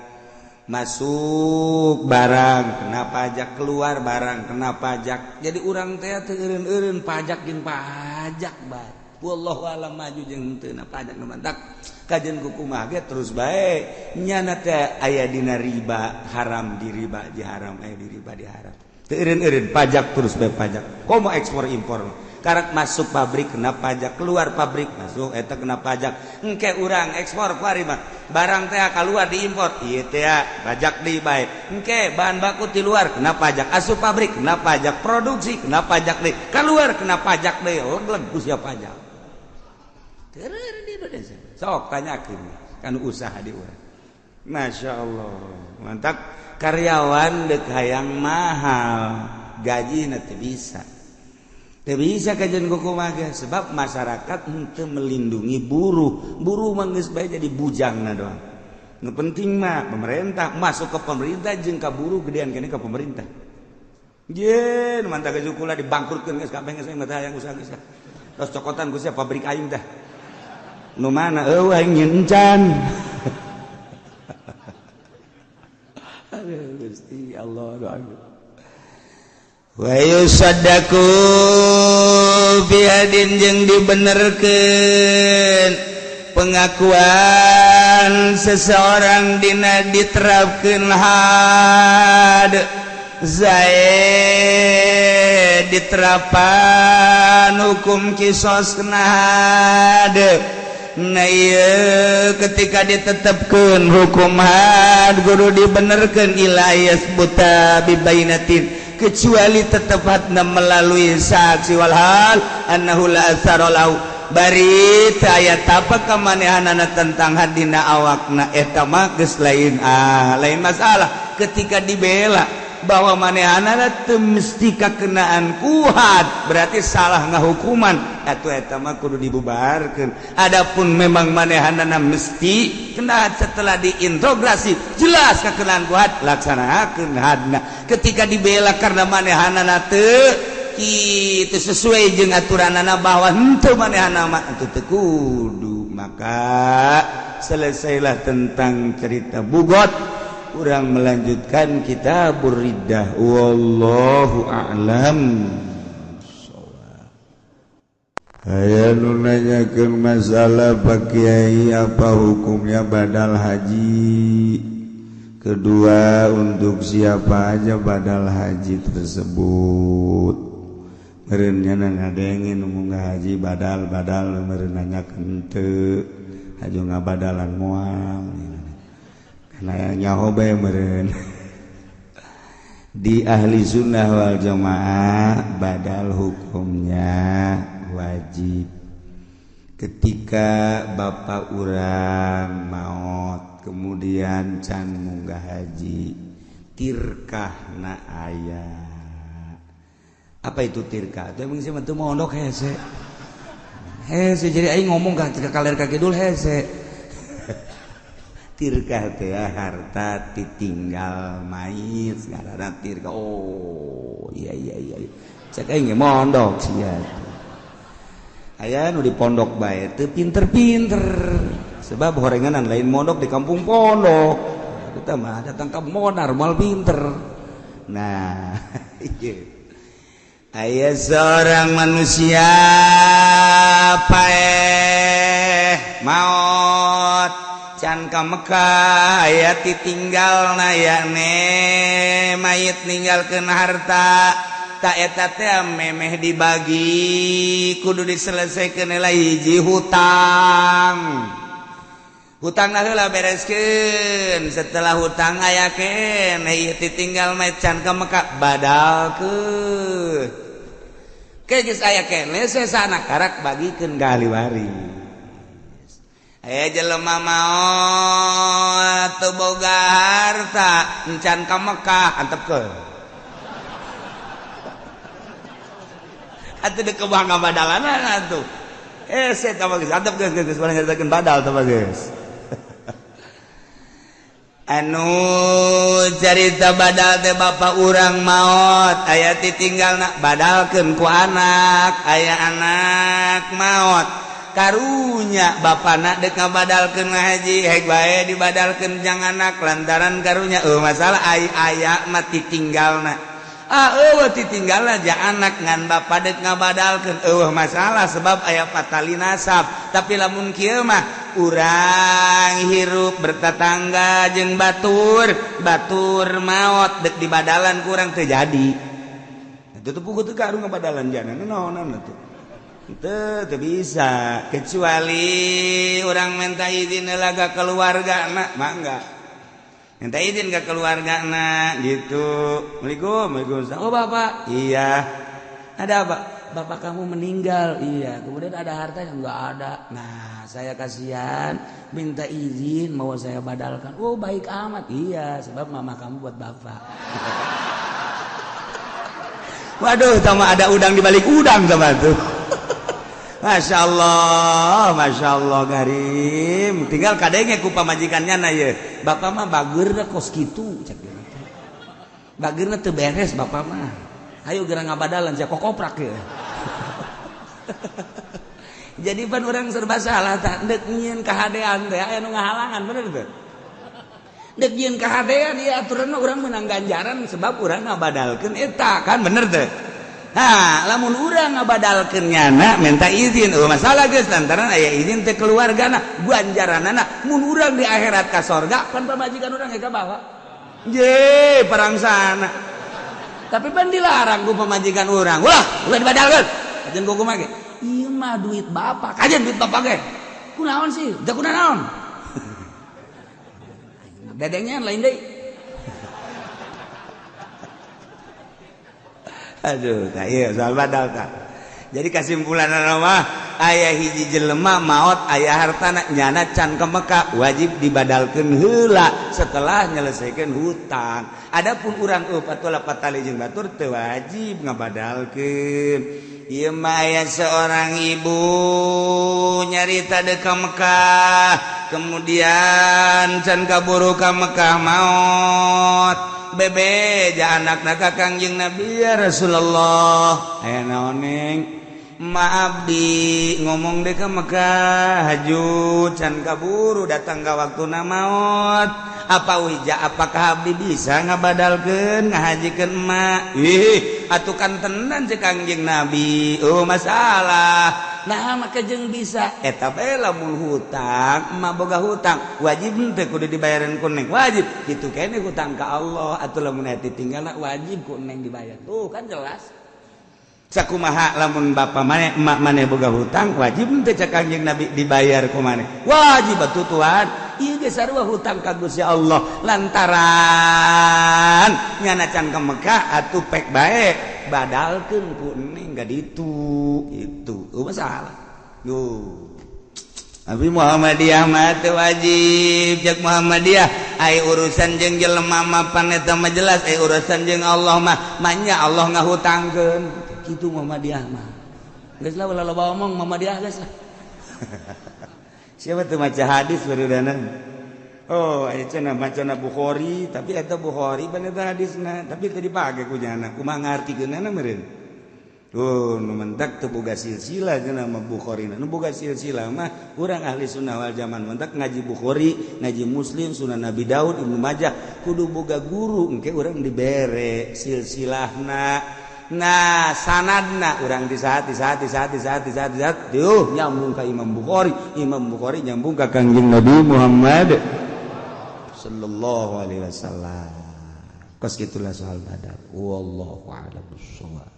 masuk barang kena pajak keluar barang kena pajak jadi urang teh teu eureun-eureun pajak jeung pajak bae wallahu alam maju jeung teu na pajak nu mantak kajen kumaha ge terus bae nyana teh aya dina riba haram di riba di haram aya di riba di haram teu eureun-eureun pajak terus bae pajak komo ekspor impor karak masuk pabrik kena pajak keluar pabrik masuk eta kena pajak engke urang ekspor kuari mah barang teh keluar diimpor ieu teh pajak deui bae engke bahan baku ti luar kena pajak asup pabrik kena pajak produksi kena pajak deui keluar kena pajak deui oh gleug sia pajak teureun di Indonesia sok tanyakeun kan usaha di urang masyaallah mantap karyawan deuk hayang mahal gajina teu bisa teu bisa kajian kumaha sebab masyarakat henteu melindungi buruh mah geus bae jadi bujangna doang nu penting mah pemerintah masuk ke pemerintah jeung ka buruh gedean kene ka pemerintah ye nu mantap geus kula dibangkrutkeun geus kabeh geus mah hayang usaha geus tos cokotan ku sia pabrik aing tah nu mana eueuh aing nyencan aduh Gusti Allah doa wa yusaddaku biadin jeung dibenerkeun pengakuan seseorang dina diterapkeun had zaid diterapan hukum kisos kena had na ieu ketika ditetepkeun hukum had kudu dibenerkeun ila yasbuta bibainatin kecuali tetepatna melalui saksi walhal annahu la asaralahu bari teu aya tapak kamanehanana tentang hadina awakna eta mah geus lain lain masalah ketika dibela bahwa manehana teu mesti kakenaan kuhat berarti salah ngahukuman atuh eta mah kudu dibubarkeun. Adapun memang manehana mesti kena setelah diintegrasi jelas kakenaan kuhat laksanakeun hadna. Ketika dibela karena manehana teu kitu sesuai jeung aturanana bahwa henteu manehana mah atuh teu kudu, maka selesailah tentang cerita bugot. Urang melanjutkan kitabur riddah. Wallahu a'lam. Aya nu nanyakeun masalah Pak Kiai apa hukumnya badal haji. Kedua, untuk siapa aja badal haji tersebut. Meureun nya ngadenge nu munggah haji badal meureun nanyakeun teu. Hajo ngabadalan moal. Karena nyaho bae meureun. Di ahli sunnah wal jamaah badal hukumnya wajib. Ketika bapak urang maot kemudian can munggah haji, tirkahna aya. Apa itu tirkah? Teu mung sia teu mondok hese. Hese jadi aing ngomong ka kaler ka kidul hese. Tirkah teh harta ditinggal mayit ngaranna tirkah. Oh iya cek aing mondok sia. Aya nu di pondok bae teu pinter-pinter sebab horenganan lain mondok di kampung pondok kita mah datang ka monar mal pinter. Nah aya seorang manusia maot can ka Mekah aya ditinggalna yakne mayit ninggalkeun harta tak eta teh memeh dibagi kudu diselesaikeun heula hiji hutang heula bereskeun setelah hutang ayakeun ieu ditinggal mayit can ka Mekah badalkeun ke geus aya keneh sesana karak bagikeun ka ahli waris. Aya jelema maot teu boga harta encan ka Mekah antepkeun. Atuh deuk kebah ngabadalan atuh. Set apa geus antepkeun geus bari nyaritakeun badal teh geus. Anu carita badal teh bapak urang maot aya ditinggalna badalkeun ku anak, aya anak maot karunya bapana dek ngabadalkeun haji hek bae dibadalkeun jang anak lantaran karunya masalah aya mah ditinggalna eueuh ditinggalna ja anak ngan bapa dek ngabadalkeun masalah sebab aya patali nasab. Tapi lamun kieu mah urang hirup bertetangga jeung batur maot dek dibadalan ku urang teu jadi itu teh puguh teu karu ngabadalan jana naonan atuh. Itu bisa kecuali orang minta izin laga keluarga nak mangga minta izin ke keluarga nak gitu. Assalamualaikum. Oh bapak iya ada apa bapak kamu meninggal iya kemudian ada harta yang enggak ada. Nah saya kasihan minta izin mau saya badalkan. Oh baik amat iya sebab mama kamu buat bapak. Waduh sama ada udang di balik udang sama tuh. Masya Allah Karim tinggal kadenge ku pamajikannya na ye bapak mah bageurna kos kitu cek bageurna teu beres bapak mah ayo geura ngabadalan sia kokoprak ye. Jadi pan urang serba salah tah deuk nyieun kahadean teh aya nu ngahalangan bener teu deuk nyieun kahadean ieu aturanna urang meunang ganjaran sebab urang ngabadalkeun eta kan bener teu. Nah, lamun urang ngabadalkeun nyana minta izin, masalah geus lantaran aya izin teh keluargana, ganjaranana mun urang di akhirat ka sorga kan pamajikan urang ka bawa. Ye, perang sana. Tapi pan dilarang ku pamajikan urang. Ulah dibadalkeun. Kajen kumaha ge? Ieu mah duit bapak, kajen duit bapak ge. Kunaon sih? Da kunaon? Dedengnya lain deui. Aduh, tak iya soal badal tak. Jadi kesimpulan mah aya hiji jelema maot aya hartana nyana can ke Mekah wajib dibadalkeun heula setelah nyelesaikan hutang. Adapun urang patulah patali jeung batur teu wajib ngabadalkeun. Ieu mah aya seorang ibu nyarita deuk ka Mekah kemudian can kaburu ka Mekah maot bebeja anakna ka Kangjeng Nabi ya Rasulullah aya naon neng maaf di ngomong deh ke Mekah hajut can kaburu datang ka waktuna maot apa wija apakah abdi bisa ngabadalkeun ngahajikeun emak atuh kan tenan cek Kangjeng Nabi masalah nah maka jeung bisa eta bae lamun hutang emak boga hutang wajib teu kudu dibayareun ku neng wajib kitu keneh hutang ka Allah atuh lamun aya tinggalna wajib ku neng dibayar tuh kan jelas. Sakumaha lamun bapa maneh emak maneh boga hutang wajib teu cek Kangjeng Nabi dibayar ku maneh wajib atuh tuan ieu ge sarua hutang ka Gusti Allah lantaran nyana can ka Mekah atuh pek bae badalkeun ku neng ga ditu itu masalah yo Abi Muhammadiyah mah teu wajib cek Muhammadiyah ai urusan jeung jelema mapan eta mah jelas ai urusan jeung Allah mah manya Allah ngahutangkeun kitu Muhammadiyah mah geus lah ulah loba omong Muhammadiyah geus lah siapa tuh maca hadis barudanan oh aya cenah macana Bukhari tapi eta Bukhari pan eta hadisna tapi teu dipake ku cenah kumaha ngartikeunana meureun nu mentak teu boga silsilah cenah mah Bukhari nu boga silsilah mah urang ahli sunnah wal jamaah mentak ngaji Bukhari ngaji Muslim Sunan Nabi Daud Ibnu Majah kudu boga guru engke urang dibere silsilahna nah sanadna urang di saat tuh nyambung ka Imam Bukhari nyambung ka Kangjeng Nabi Muhammad sallallahu alaihi wasallam kos kitulah soal adab wallahu a'lam bissawab.